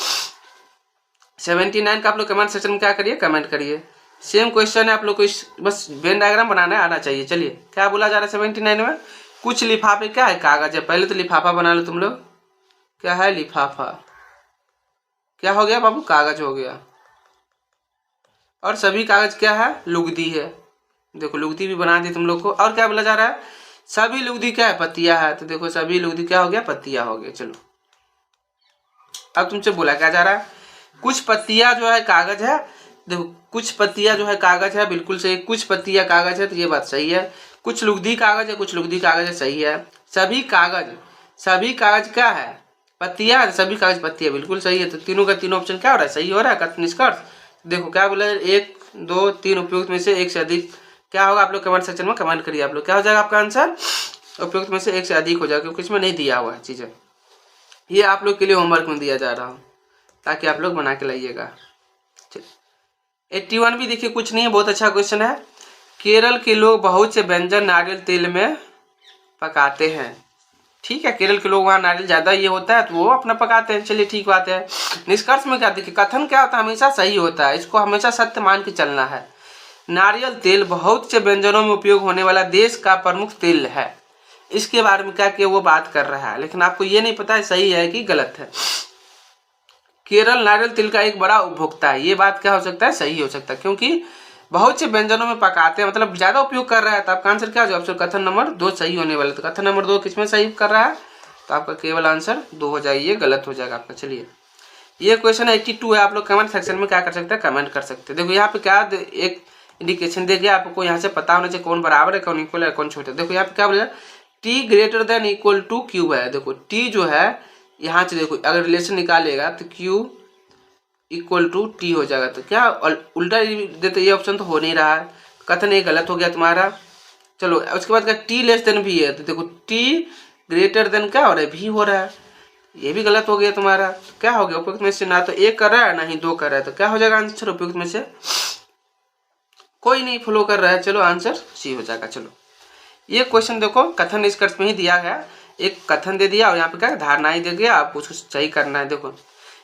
79 का आप लोग कमेंट सेक्शन में क्या करिए, कमेंट करिए। सेम क्वेश्चन है, आप लोग को बस वेन डायग्राम बनाना आना चाहिए। चलिए क्या बोला जा रहा है 79 में, कुछ लिफाफे क्या है, कागज है, पहले तो लिफाफा बना लो तुम लोग, क्या है लिफाफा, क्या हो गया बाबू, कागज हो गया, और सभी कागज क्या है, लुगदी है, देखो लुगदी भी बना दी तुम लोग को। और क्या बोला जा रहा है, सभी लुगदी क्या है, पत्तियां है, तो देखो सभी लुगदी क्या हो गया, पत्तियां हो गया। चलो अब तुमसे बोला क्या जा रहा है, कुछ पत्तियां जो है कागज है, देखो कुछ पत्तियां जो है कागज है, बिल्कुल सही, कुछ पत्तियां कागज है, तो ये बात सही है। कुछ लुगदी कागज है, कुछ लुगदी कागज है, सही है। सभी कागज क्या है, पत्तियां, सभी कागज पत्तियां, बिल्कुल सही है। तो तीनों का तीनों ऑप्शन क्या हो रहा है, सही हो रहा है, निष्कर्ष। देखो क्या बोला, 1 2 3 उपयुक्त में से एक से अधिक क्या होगा आप लोग कमेंट सेक्शन में कमेंट करिए। आप लोग क्या हो जाएगा आपका आंसर, उपयुक्त में से एक से अधिक हो जाएगा, क्योंकि इसमें नहीं दिया हुआ है चीज़ें। ये आप लोग के लिए होमवर्क में दिया जा रहा हूँ ताकि आप लोग बना के लाइएगा। 81 भी देखिए कुछ नहीं है, बहुत अच्छा क्वेश्चन है। केरल के लोग बहुत से व्यंजन नारियल तेल में पकाते हैं। ठीक है, केरल के लोग वहाँ नारियल ज़्यादा ये होता है तो वो अपना पकाते हैं। चलिए ठीक बात है। निष्कर्ष में क्या देखिए, कथन क्या होता है, हमेशा सही होता है, इसको हमेशा सत्य मान के चलना है। नारियल तेल बहुत से व्यंजनों में उपयोग होने वाला देश का प्रमुख तेल है। इसके बारे में क्या कि वो बात कर रहा है, लेकिन आपको ये नहीं पता है सही है कि गलत है। केरल नारियल तेल का एक बड़ा उपभोक्ता है, ये बात क्या हो सकता है, सही हो सकता है, क्योंकि बहुत से व्यंजनों में पकाते हैं, मतलब ज्यादा उपयोग कर रहा है। तो आपका आंसर क्या हो जाएगा, ऑप्शन कथन नंबर 2 सही होने वाला। तो कथन नंबर 2 किसमें सही कर रहा है, तो आपका केवल आंसर 2 हो जाएगा, ये गलत हो जाएगा आपका। चलिए ये क्वेश्चन 82 है, आप लोग कमेंट सेक्शन में क्या कर सकते हैं, कमेंट कर सकते हैं। देखो यहाँ पे क्या एक इंडिकेशन दे गया आपको, यहाँ से पता होना चाहिए कौन बराबर है, कौन इक्वल है, कौन छोटा है। देखो यहाँ पे क्या बोला, T greater than equal to Q है। देखो टी जो है यहाँ से, देखो अगर रिलेशन निकालेगा तो क्यू इक्वल टू टी हो जाएगा। तो क्या उल्टा देते, ये ऑप्शन तो हो नहीं रहा है, कथन ये गलत हो गया तुम्हारा। चलो उसके बाद क्या, टी लेस देन भी है, तो देखो टी ग्रेटर देन क्या हो रहा है, भी हो रहा है, ये भी गलत हो गया तुम्हारा। तो क्या हो गया, उपयुक्त में से ना तो 1 कर रहा है ना ही 2 कर रहा है, तो क्या हो जाएगा आंसर, उपयुक्त में से कोई नहीं फ्लो कर रहा है। चलो आंसर सी हो जाएगा। चलो ये क्वेश्चन देखो कथन निष्कर्ष में ही दिया गया, एक कथन दे दिया और यहाँ पे क्या धारणाएं दे दिया, आपको उसको सही करना है। देखो,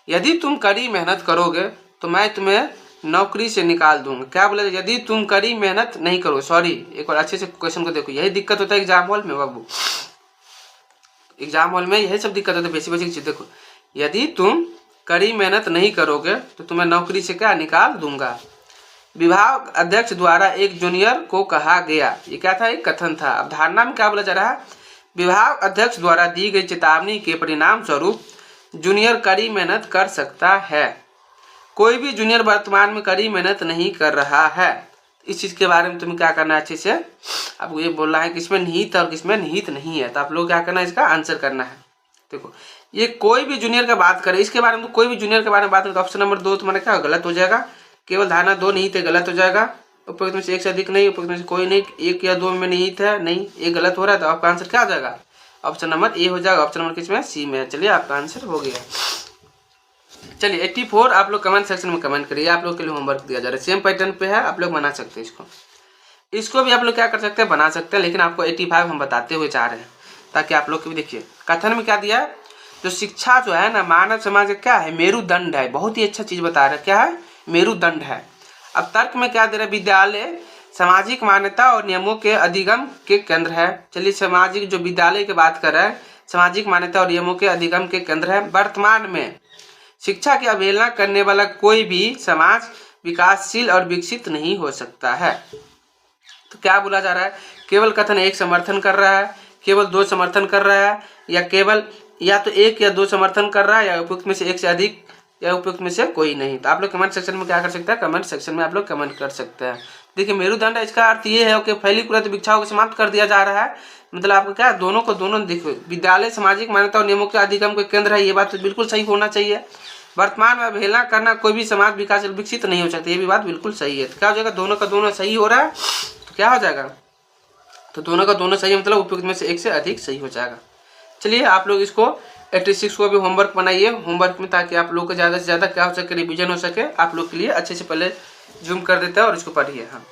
यदि तुम कड़ी मेहनत करोगे तो मैं तुम्हें नौकरी से निकाल दूंगा। क्या बोला, यदि तुम कड़ी मेहनत नहीं करोगे, सॉरी एक बार अच्छे से क्वेश्चन को देखो, यही दिक्कत होता है एग्जाम हॉल में बाबू, एग्जाम हॉल में यही सब दिक्कत होता है, बेसिक बेसिक चीज। देखो, यदि तुम कड़ी मेहनत नहीं करोगे तो तुम्हें नौकरी से क्या निकाल दूंगा। विभाग अध्यक्ष द्वारा एक जूनियर को कहा गया, ये क्या था, एक कथन था। अब धारणा में क्या बोला जा रहा है, विभाग अध्यक्ष द्वारा दी गई चेतावनी के परिणाम स्वरूप जूनियर कड़ी मेहनत कर सकता है। कोई भी जूनियर वर्तमान में कड़ी मेहनत नहीं कर रहा है। इस चीज के बारे में तुम्हें क्या करना है, अच्छे से आपको ये बोलना है कि इसमें निहित और किसमें निहित नहीं है। तो आप लोग क्या करना है, इसका आंसर करना है। देखो ये कोई भी जूनियर का बात करे, इसके बारे में तो कोई भी जूनियर के बारे में बात करें तो ऑप्शन नंबर 2 तुम्हारा क्या गलत हो जाएगा, केवल धारणा 2 निहित है, गलत हो जाएगा। उपयुक्त में से 1 से अधिक नहीं, उपयुक्त में से कोई नहीं, 1 या 2 में निहित है नहीं, ये गलत हो रहा है। तो आपका आंसर क्या हो जाएगा, ऑप्शन नंबर ए हो जाएगा। ऑप्शन नंबर किसमें, सी में है। चलिए आपका आंसर हो गया। चलिए 84 आप लोग कमेंट सेक्शन में कमेंट करिए, आप लोग के लिए होमवर्क दिया जा रहा है, सेम पैटर्न पे है, आप लोग बना सकते हैं इसको भी आप लोग क्या कर सकते हैं, बना सकते हैं, लेकिन आपको 85 हम बताते हुए जा रहे हैं ताकि आप लोग भी देखिए। कथन में क्या दिया है, जो शिक्षा जो है ना मानव समाज का क्या है, मेरुदंड है। बहुत ही अच्छा चीज बता रहा है, क्या है, मेरुदंड है। अब तर्क में क्या दे रहा है, विद्यालय सामाजिक मान्यता और नियमों के अधिगम के केंद्र है। चलिए सामाजिक जो विद्यालय की बात कर रहा है, सामाजिक मान्यता और नियमों के अधिगम के केंद्र है। वर्तमान में शिक्षा की अवहेलना करने वाला कोई भी समाज विकासशील और विकसित नहीं हो सकता है। तो क्या बोला जा रहा है, केवल कथन 1 समर्थन कर रहा है, केवल 2 समर्थन कर रहा है, या केवल या तो 1 या 2 समर्थन कर रहा है, या उपयुक्त में से 1 से अधिक, या उपयुक्त में से कोई नहीं। तो आप लोग कमेंट सेक्शन में क्या कर सकते हैं, कमेंट सेक्शन में आप लोग कमेंट कर सकते हैं। देखिए मेरुदंड है, इसका अर्थ ये है कि फैलीकृत भिक्षाओं को समाप्त कर दिया जा रहा है। मतलब आपको क्या दोनों को दोनों देखो, विद्यालय सामाजिक मान्यता और नियमों के अधिगम के केंद्र है, ये बात तो बिल्कुल सही होना चाहिए। वर्तमान में अवहेलना करना कोई भी समाज विकास विकसित नहीं हो सकता, ये भी बात बिल्कुल सही है। तो क्या हो जाएगा, दोनों का दोनों सही हो रहा है, तो क्या हो जाएगा, तो दोनों का दोनों सही, मतलब उपयुक्त में से 1 से अधिक सही हो जाएगा। चलिए आप लोग इसको 86 को भी होमवर्क बनाइए होमवर्क में, ताकि आप लोग को ज़्यादा से ज़्यादा क्या हो सके, रिवीजन हो सके। आप लोग के लिए अच्छे से पहले जूम कर देते हैं और इसको पढ़िए। हाँ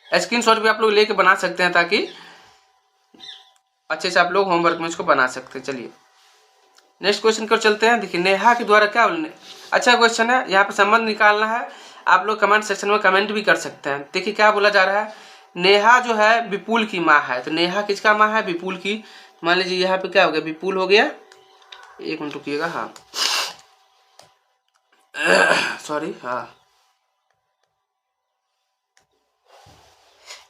स्क्रीनशॉट भी आप लोग लेके बना सकते हैं ताकि अच्छे से आप लोग होमवर्क में इसको बना सकते हैं। चलिए नेक्स्ट क्वेश्चन को चलते हैं। देखिए नेहा के द्वारा क्या, अच्छा क्वेश्चन है, यहाँ पे संबंध निकालना है। आप लोग कमेंट सेक्शन में कमेंट भी कर सकते हैं। देखिए क्या बोला जा रहा है, नेहा जो है विपुल की माँ है। तो नेहा किसका माँ है, विपुल की। मान लीजिए यहाँ पे क्या हो गया, विपुल हो गया, 1 मिनट रुकिएगा, हाँ सॉरी, हाँ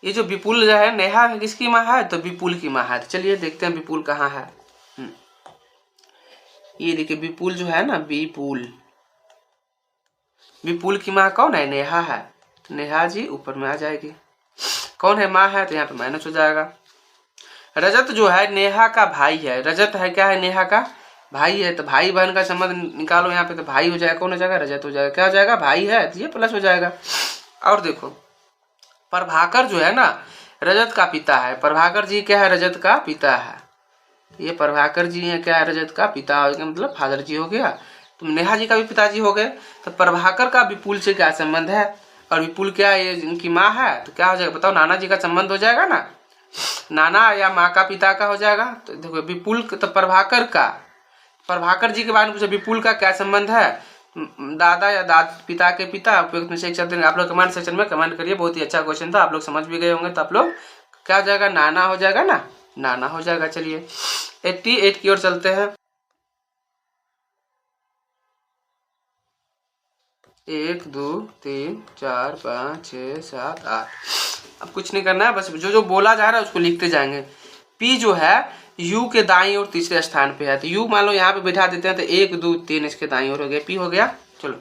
ये जो विपुल जो है, नेहा किसकी माँ है, तो विपुल की माँ है। तो चलिए देखते हैं विपुल कहाँ है। ये देखिए विपुल जो है ना, विपुल की माँ कौन है, नेहा है। तो नेहा जी ऊपर में आ जाएगी, कौन है, माँ है, तो यहाँ पे माइनस हो जाएगा। रजत जो है नेहा का भाई है, रजत है क्या है, नेहा का भाई है। तो भाई बहन का संबंध निकालो यहाँ पे, तो भाई हो जाएगा, कौन हो जाएगा, रजत हो जाएगा। क्या हो जाएगा, भाई है, तो ये प्लस हो जाएगा। और देखो प्रभाकर जो है ना रजत का पिता है। प्रभाकर जी क्या है, रजत का पिता है। ये प्रभाकर जी है क्या है, रजत का पिता हो गया, मतलब फादर जी हो गया। तो नेहा जी का भी पिताजी हो गए। तो प्रभाकर का विपुल से क्या संबंध है, और विपुल क्या है, ये इनकी माँ है। तो क्या हो जाएगा बताओ, नाना जी का संबंध हो जाएगा ना, नाना या माँ का पिता का हो जाएगा। तो देखो विपुल तो प्रभाकर का, प्रभाकर जी के बारे में पूछा विपुल का क्या संबंध है, दादा या पिता के पिता। उपयुक्त में से एक शब्द आप लोग कमेंट सेक्शन में कमेंट करिए। बहुत ही अच्छा क्वेश्चन था, आप लोग समझ भी गए होंगे। तो आप लोग क्या हो जाएगा, नाना हो जाएगा ना, नाना हो जाएगा। चलिए 88 की ओर चलते हैं। 1 2 3 4 5 6 7 8। अब कुछ नहीं करना है, बस जो जो बोला जा रहा है उसको लिखते जाएंगे। पी जो है यू के दाईं ओर तीसरे स्थान पे है। तो यू मान लो यहाँ पे बैठा देते हैं, तो 1 2 3 इसके दाईं ओर हो गया, पी हो गया। चलो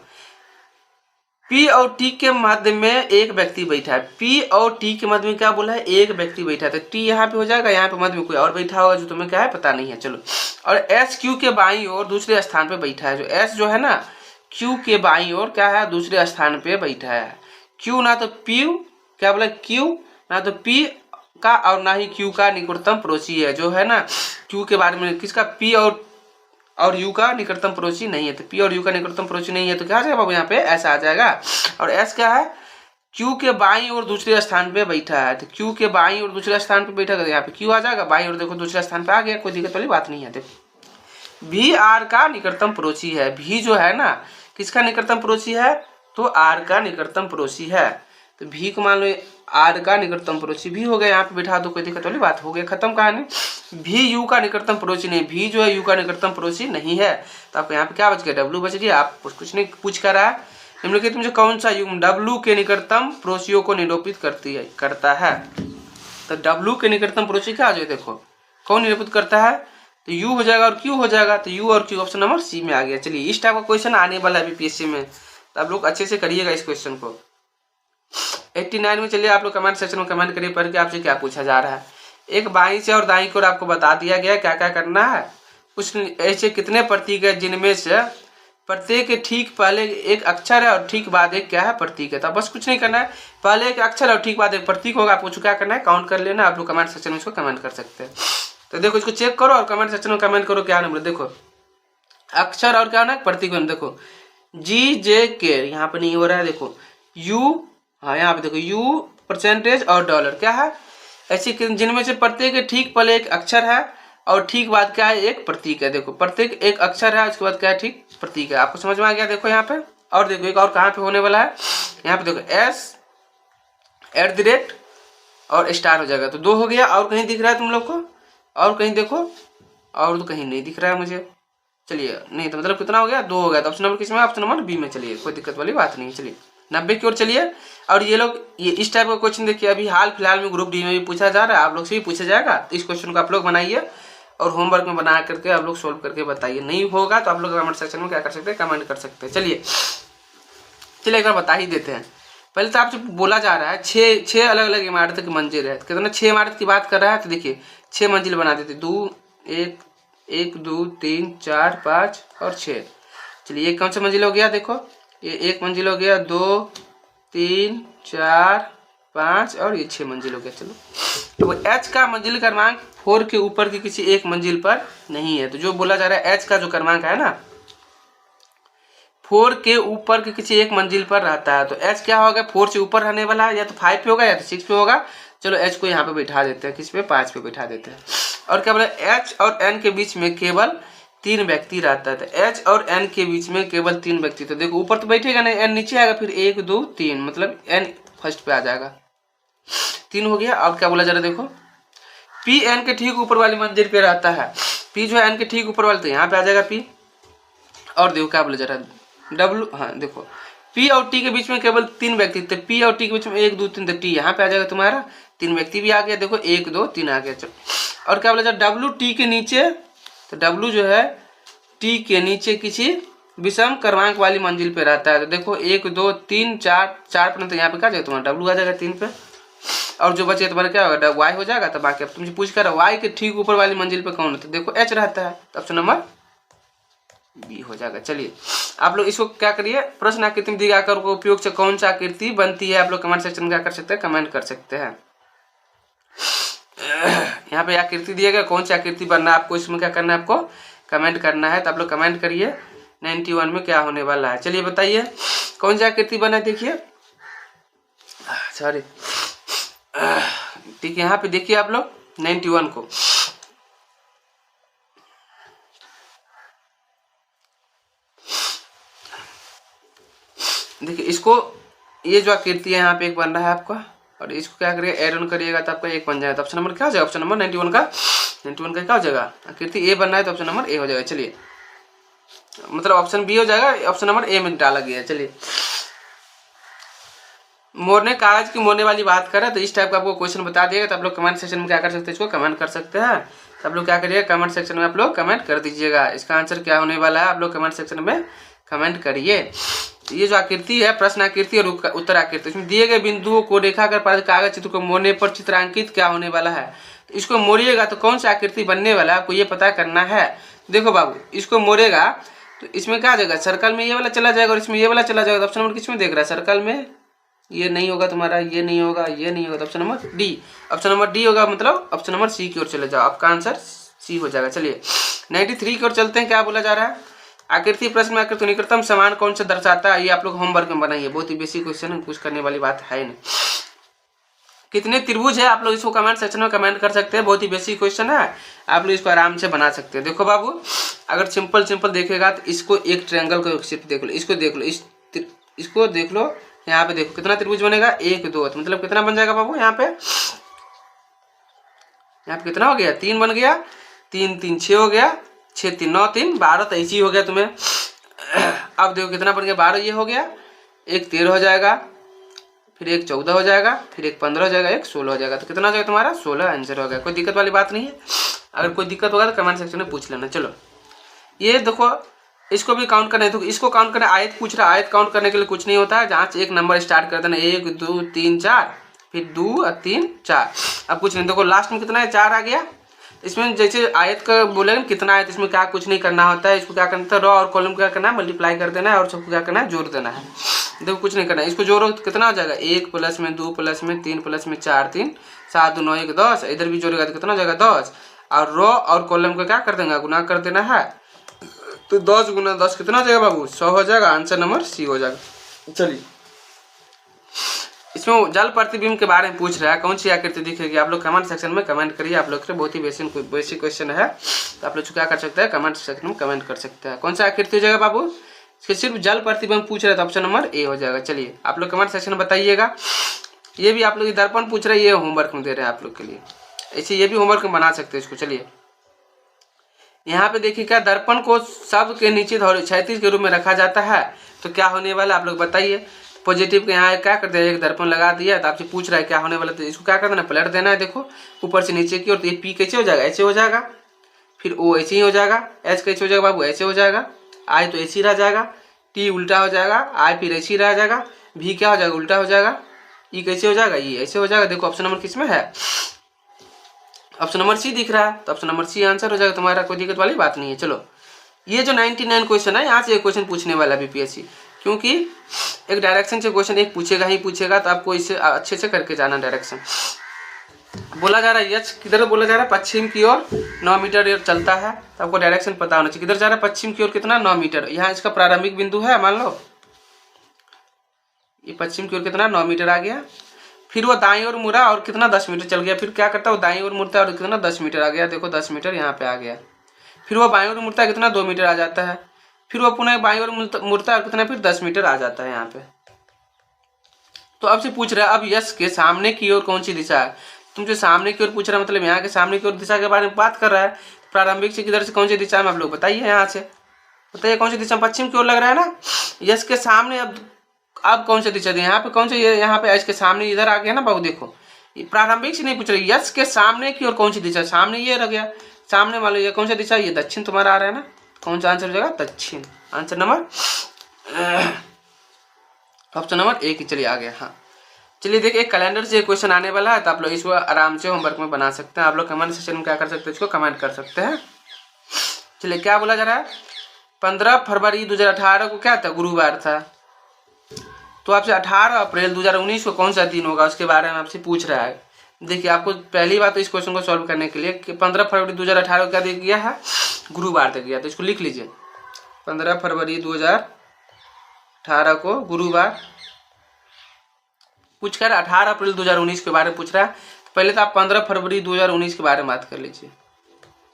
पी और टी के मध्य में एक व्यक्ति बैठा है। पी और टी के मध्य में क्या बोला है, एक व्यक्ति बैठा है। तो टी यहाँ पे हो जाएगा, यहाँ पे मध्य में कोई और बैठा होगा जो तुम्हें क्या है पता नहीं है। चलो, और एस क्यू के बाईं ओर दूसरे स्थान पे बैठा है। जो एस जो है ना क्यू के बाईं ओर क्या है, दूसरे स्थान पे बैठा है। क्यू ना तो पी, क्या बोला क्यू ना तो पी का और ना ही क्यू का निकटतम पड़ोसी है। जो है ना क्यू के बारे में किसका, पी और यू का निकटतम पड़ोसी नहीं है। तो पी और यू का निकटतम पड़ोसी नहीं है, तो क्या आ जाएगा बाबू यहाँ पे एस आ जाएगा। और एस क्या है, क्यू के बाईं और दूसरे स्थान पे बैठा है। तो क्यू के बाईं और दूसरे स्थान पे बैठा है, यहाँ पे क्यू आ जाएगा, बाईं और देखो दूसरे स्थान पे आ गया, कोई दिक्कत वाली बात नहीं है। देखो भी आर का निकटतम पड़ोसी है। भी जो है ना किसका निकटतम पड़ोसी है, तो आर का निकटतम पड़ोसी है। तो भी को मान लो आर का निकटतम पड़ोसी भी हो गया, यहाँ पे बैठा दो, कोई दिक्कत वाली बात, हो गया खत्म कहानी। भी यू का निकटतम पड़ोसी नहीं, भी जो है यू का निकटतम पड़ोसी नहीं है। तो आपको यहाँ पे क्या बच गया, डब्ल्यू बच गया। आप कुछ नहीं पूछ कर रहा है, निम्नलिखित में कौन सा युग्म डब्ल्यू के निकटतम पड़ोसियों को निरूपित करता है। तो डब्ल्यू के निकटतम पड़ोसी क्या आ जाए, देखो कौन निरूपित करता है, तो यू हो जाएगा और क्यू हो जाएगा। तो यू और क्यू ऑप्शन नंबर सी में आ गया। चलिए इस टाइप का क्वेश्चन आने वाला है बीपीएससी में, तो आप लोग अच्छे से करिएगा इस क्वेश्चन को। 89 में चलिए आप लोग कमेंट सेक्शन में कमेंट करिए पढ़ के आपसे क्या पूछा जा रहा है। एक बाईं से और दाईं की ओर आपको बता दिया गया क्या क्या करना है। कुछ ऐसे कितने प्रतीक है जिनमें से प्रत्येक के ठीक पहले एक अक्षर है और ठीक बाद एक क्या है प्रतीक है। तो बस कुछ नहीं करना है, पहले एक अक्षर और ठीक बाद एक प्रतीक होगा, आपको क्या करना है काउंट कर लेना। आप लोग कमेंट सेक्शन में इसको कमेंट कर सकते हैं। तो देखो इसको चेक करो और कमेंट सेक्शन में कमेंट करो क्या नंबर। देखो अक्षर और क्या होना है प्रतीक होना। देखो जी जे के यहाँ पे नहीं हो रहा है, देखो यू, हाँ यहाँ पे देखो यू परसेंटेज और डॉलर क्या है, ऐसी जिनमें से प्रत्येक ठीक पहले एक अक्षर है और ठीक बाद क्या है एक प्रतीक है। देखो प्रत्येक एक अक्षर है उसके बाद क्या है ठीक प्रतीक है। आपको समझ में आ गया। देखो यहाँ पे और देखो एक और कहाँ पे होने वाला है, यहाँ पे देखो एस @ और स्टार हो जाएगा। तो 2 हो गया। और कहीं दिख रहा है तुम लोग को, और कहीं देखो, और तो कहीं नहीं दिख रहा है मुझे। चलिए नहीं तो मतलब कितना हो गया, 2 हो गया। तो ऑप्शन नंबर किसमें, ऑप्शन नंबर बी में। चलिए कोई दिक्कत वाली बात नहीं है। चलिए 90 की ओर चलिए। और ये लोग ये इस टाइप का क्वेश्चन देखिए अभी हाल फिलहाल में ग्रुप डी में भी पूछा जा रहा है, आप लोग से भी पूछा जाएगा। तो इस क्वेश्चन को आप लोग बनाइए और होमवर्क में बना करके आप लोग सोल्व करके बताइए। नहीं होगा तो आप लोग कमेंट सेक्शन में क्या कर सकते हैं, कमेंट कर सकते हैं। चलिए एक बार बता ही देते हैं। पहले तो आपसे बोला जा रहा है 6 अलग अलग इमारत की मंजिल है। कितना 6 इमारत की बात कर रहा है, तो देखिए 6 मंजिल बना देते, 1 2 3 4 5 और 6। चलिए ये कौन सा मंजिल हो गया, देखो ये 1 मंजिल हो गया, 2 3 4 5 और ये 6 मंजिल हो गया। चलो तो एच का मंजिल क्रमांक 4 के ऊपर की किसी एक मंजिल पर नहीं है। तो जो बोला जा रहा है एच का जो क्रमांक है ना 4 के ऊपर के किसी एक मंजिल पर रहता है। तो एच क्या होगा, 4 से ऊपर रहने वाला है, या तो 5 पे होगा या तो 6 पे होगा। चलो एच को यहाँ पे बैठा देते हैं, किस पे 5 पे बैठा देते हैं। और क्या बोला, एच और एन के बीच में केवल 3 व्यक्ति रहता है। तो एच और एन के बीच में केवल 3 व्यक्ति। तो देखो ऊपर तो बैठेगा नहीं, एन नीचे आएगा, फिर 1 2 3 मतलब एन फर्स्ट पे आ जाएगा, 3 हो गया। अब क्या बोला जा रहा है, देखो पी एन के ठीक ऊपर वाली मंजिल पे रहता है। पी जो है एन के ठीक ऊपर वाले, तो यहाँ पे आ जाएगा पी। और देखो क्या बोला जा रहा है डब्ल्यू, हाँ देखो पी और टी के बीच में केवल 3 व्यक्ति। तो पी और टी के बीच में 1 2 3, तो टी यहाँ पे आ जाएगा तुम्हारा, 3 व्यक्ति भी आ गया। देखो 1 2 3 आ गया। चलो और क्या बोला जाए डब्ल्यू टी के नीचे, तो डब्ल्यू जो है टी के नीचे किसी विषम क्रमांक वाली मंजिल पे रहता है। तो देखो 1 2 3 4 पर, तो यहाँ पे क्या जाएगा तुम्हारा डब्ल्यू आ जाएगा 3 पे। और जो बचे तुम्हारा क्या होगा वाई हो जाएगा। तो बाकी अब तुमसे पूछ कर वाई के ठीक ऊपर वाली मंजिल पे कौन है, तो देखो एच रहता है। तो ऑप्शन नंबर बी हो जाएगा। चलिए आप लोग इसको क्या करिए, प्रश्न आकृति में दिए आकार को उपयोग से कौन सा आकृति बनती है, आप लोग कमेंट सेक्शन में क्या कर सकते हैं, कमेंट कर सकते हैं। यहाँ पे आकृति दिया गया, कौन सी आकृति बनना है आपको, इसमें क्या करना है, आपको कमेंट करना है। तो आप लोग कमेंट करिए 91 में क्या होने वाला है। चलिए बताइए कौन सी आकृति बना है, देखिए सॉरी ठीक है, यहाँ पे देखिए आप लोग 91 को देखिए, इसको ये जो आकृति है यहाँ पे एक बन रहा है आपका, और इसको क्या करिए ऐड ऑन करिएगा तो आपका एक बन जाएगा। तो ऑप्शन नंबर क्या हो जाएगा, ऑप्शन नंबर 91 का क्या हो जाएगा, आकृति ए बनना है तो ऑप्शन नंबर ए हो जाएगा। चलिए मतलब ऑप्शन बी हो जाएगा, ऑप्शन नंबर ए में डाला गया है। चलिए मोड़ने कागज की मोड़ने वाली बात करें तो इस टाइप का आपको क्वेश्चन बता दिएगा, तो आप लोग कमेंट सेक्शन में क्या कर सकते हैं, इसको कमेंट कर सकते हैं। तो आप लोग क्या करिए, कमेंट सेक्शन में आप लोग कमेंट कर दीजिएगा, इसका आंसर क्या होने वाला है आप लोग कमेंट सेक्शन में कमेंट करिए। ये जो आकृति है प्रश्न आकृति और उत्तर आकृति, इसमें दिए गए बिंदुओं को रेखाकर कागज चित्र को मोड़ने पर चित्रांकित क्या होने वाला है। तो इसको मोड़िएगा तो कौन सा आकृति बनने वाला है आपको ये पता करना है। देखो बाबू, इसको मोड़ेगा तो इसमें क्या आ जाएगा, सर्कल में ये वाला चला जाएगा और इसमें ये वाला चला जाएगा। ऑप्शन नंबर किसमें देख रहा है, सर्कल में ये नहीं होगा तुम्हारा, ये नहीं होगा, ये नहीं होगा, तो option number D, option number D होगा, मतलब ऑप्शन नंबर सी की ओर चले जाओ, आपका आंसर सी हो जाएगा। चलिए 93 की ओर चलते हैं, क्या बोला जा रहा है, आकृति प्रश्न में आकृति निकटतम समान कौन सा दर्शाता है, ये आप लोग होमवर्क में बनाइए, बहुत ही बेसिक क्वेश्चन है, कुछ करने वाली बात है नहीं। कितने त्रिभुज है आप लोग इसको कमेंट सेक्शन में कमेंट कर सकते हैं, बहुत ही बेसिक क्वेश्चन है, आप लोग इसको आराम से बना सकते हैं। देखो बाबू, अगर सिंपल देखेगा तो इसको एक ट्रायंगल को सिर्फ देख लो, इसको देख लो, इसको देख लो, यहाँ पे देखो कितना त्रिभुज बनेगा, 1 2, तो मतलब कितना बन जाएगा बाबू, यहाँ पे कितना हो गया, 3 बन गया, 3 3 6 हो गया, 6 3 9 3 12, तो ऐसी हो गया तुम्हें। अब देखो कितना बन गया, 12 ये हो गया, एक 13 हो जाएगा, फिर एक 14 हो जाएगा, फिर एक 15 हो जाएगा, एक 16 हो जाएगा, तो कितना हो जाएगा तुम्हारा 16 आंसर हो गया। कोई दिक्कत वाली बात नहीं है, अगर कोई दिक्कत होगा तो कमेंट सेक्शन में पूछ लेना। चलो ये देखो, इसको भी काउंट करना है, तो इसको काउंट करना, आयत पूछ रहा है, आयत काउंट करने के लिए कुछ नहीं होता है, जहाँ से एक नंबर स्टार्ट कर देना, 1 2 3 4, फिर 2 3 4, अब कुछ नहीं। देखो लास्ट में कितना है, 4 आ गया। इसमें जैसे आयत का बोलेंगे कितना आयत, इसमें क्या कुछ नहीं करना होता है, इसको क्या करना है, रो और कॉलम क्या करना है, मल्टीप्लाई कर देना है, और सबको क्या करना है, जोड़ देना है। देखो कुछ नहीं करना है, इसको जोड़ो कितना हो जाएगा, 1 प्लस में 2 प्लस में 3 प्लस में 4 3 7 2 9 1 10, इधर भी जोड़ेगा तो कितना हो जाएगा 10, और रो और कॉलम को क्या कर देंगे, गुना कर देना है, तो 10 गुना 10 कितना हो जाएगा बाबू, 100 हो जाएगा, आंसर नंबर सी हो जाएगा। चलिए इसमें जल प्रतिबिंब के बारे में पूछ रहा है, कौन सी आकृति दिखेगी, आप लोग कमेंट सेक्शन में कमेंट करिए, आप लोग से बहुत ही बेसिक क्वेश्चन है, तो आप लोग क्या कर सकते हैं, कमेंट सेक्शन में कमेंट कर सकते हैं, कौन सा आकृति हो जाएगा बाबू, सिर्फ जल प्रतिबिंब पूछ रहे हैं तो ऑप्शन नंबर ए हो जाएगा। चलिए आप लोग कमेंट सेक्शन में बताइएगा। ये भी आप लोग दर्पण पूछ रहे हैं, ये होमवर्क में दे रहे हैं आप लोग के लिए, ऐसे ये भी होमवर्क में बना सकते हैं इसको। चलिए यहाँ पे देखिए, क्या दर्पण को शब्द के नीचे क्षैतिज के रूप में रखा जाता है, तो क्या होने वाला आप लोग बताइए। पॉजिटिव के यहाँ क्या कर दिया, एक दर्पण लगा दिया, तो आपसे पूछ रहा है क्या होने वाला, तो इसको क्या कर देना, पलट देना है। देखो ऊपर से नीचे की ओर, तो ये पी कैसे हो जाएगा, ऐसे हो जाएगा, फिर ओ ऐसे ही हो जाएगा, एच कैसे हो जाएगा बाबू, ऐसे हो जाएगा, आई तो ऐसे ही रह जाएगा, टी उल्टा हो जाएगा, आई फिर ऐसे ही रह जाएगा, भी क्या हो जाएगा, उल्टा हो जाएगा, ई कैसे हो जाएगा, ई ऐसे हो जाएगा। देखो ऑप्शन नंबर किस में है, ऑप्शन नंबर सी दिख रहा है, तो ऑप्शन नंबर सी आंसर हो जाएगा तुम्हारा, कोई दिक्कत वाली बात नहीं है। चलो ये जो 99 क्वेश्चन है, यहाँ से एक क्वेश्चन पूछने वाला बीपीएससी, क्योंकि एक डायरेक्शन से क्वेश्चन एक पूछेगा ही पूछेगा, तो आपको इसे अच्छे से करके जाना। डायरेक्शन बोला जा रहा है, यच किधर बोला जा रहा है, पश्चिम की ओर 9 मीटर चलता है, तो आपको डायरेक्शन पता होना चाहिए, किधर जा रहा है, पश्चिम की ओर कितना 9 मीटर, यहाँ इसका प्रारंभिक बिंदु है, मान लो ये पश्चिम की ओर कितना 9 मीटर आ गया, फिर वो दाईं ओर मुड़ा और कितना 10 मीटर चल गया, फिर क्या करता है वो दाईं ओर मुड़ता है और कितना 10 मीटर आ गया, देखो 10 मीटर यहाँ पे आ गया, फिर वो बाईं ओर मुड़ता है कितना 2 मीटर आ जाता है, फिर वो पुनः बाईं ओर मुड़ता है और कितना फिर 10 मीटर आ जाता है यहाँ पे। तो अब से पूछ रहा है, अब यश के सामने की ओर कौन सी दिशा है, तुमसे सामने की ओर पूछ रहा है, मतलब यहाँ के सामने की ओर दिशा के बारे में बात कर रहा है, प्रारंभिक से किधर से कौन सी दिशा में, आप लोग बताइए, यहाँ से बताइए कौन सी दिशा, पश्चिम की ओर लग रहा है ना, यश के सामने अब कौन सी दिशा दी, यहाँ पे कौन से, यहाँ पे यश के सामने इधर आ गया ना बाबू, देखो प्रारंभिक से नहीं पूछ रही, यश के सामने की ओर कौन सी दिशा, सामने ये रह गया, सामने मान लो ये कौन सा दिशा, ये दक्षिण तुम्हारा आ रहा है ना, कौन सा आंसर हो जाएगा, दक्षिण, answer number option number A की। चलिए आ गया, हाँ चलिए देखिए एक कैलेंडर से क्वेश्चन आने वाला है, तो आप लोग इसको आराम से होमवर्क में बना सकते हैं, आप लोग कमेंट सेक्शन में क्या कर सकते हैं, इसको कमेंट कर सकते हैं। चलिए क्या बोला जा रहा है, 15 फरवरी 2018 को क्या था, गुरुवार था। तो आपसे 18 अप्रैल 2019 को कौन सा दिन होगा उसके बारे में आपसे पूछ रहा है। देखिए आपको पहली बात तो इस क्वेश्चन को सॉल्व करने के लिए कि 15 फरवरी 2018 को क्या दे दिया है, गुरुवार दे दिया। तो इसको लिख लीजिए, 15 फरवरी 2018 को गुरुवार पूछकर 18 अप्रैल 2019 के बारे में पूछ रहा है। तो पहले तो आप 15 फरवरी 2019 के बारे में बात कर लीजिए,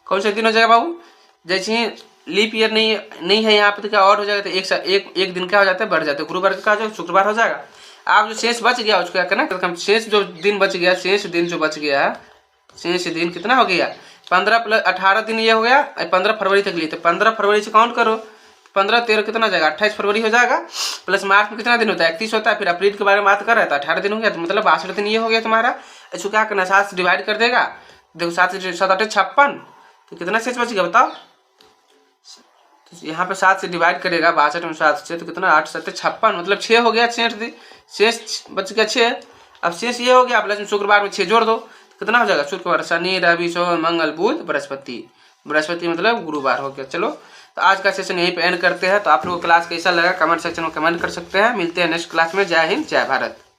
कौन सा दिन हो जाएगा बाबू। जैसे ही लीप ईयर नहीं है यहाँ पे तो क्या और हो जाएगा, तो एक दिन क्या हो जाता है, बढ़ जाता है। गुरुवार का जो शुक्रवार हो जाएगा। आप जो शेष बच गया उसको क्या करना, शेष जो दिन बच गया, शेष दिन जो बच गया, शेष दिन कितना हो गया, 15 + 18 दिन ये हो गया 15 फरवरी तक लिए। तो 15 फरवरी से काउंट करो, 15 13 कितना हो जाएगा, 28 फरवरी हो जाएगा। प्लस मार्च में कितना दिन होता है, 31 होता है। फिर अप्रैल के बारे में बात कर रहा है तो 18 दिन हो गया, तो मतलब 62 दिन ये हो गया तुम्हारा। इसको क्या करना, 7 से डिवाइड कर देगा। देखो 7 से 7 8 56, तो कितना शेष बच गया बताओ। तो यहाँ पे 7 से डिवाइड करेगा 62 में 7 से, तो कितना 8 7 56, मतलब 6 हो गया। शेष बच गया 6। अब शेष ये हो गया, प्लस में शुक्रवार में 6 जोड़ दो, तो कितना हो जाएगा, शुक्रवार, शनि रवि सोम मंगल बुध बृहस्पति, बृहस्पति मतलब गुरुवार हो गया। चलो तो आज का सेशन यहीं पे एंड करते हैं। तो आप लोगों को क्लास कैसा लगा कमेंट सेक्शन में कमेंट कर सकते हैं। मिलते हैं नेक्स्ट क्लास में। जय हिंद जय भारत।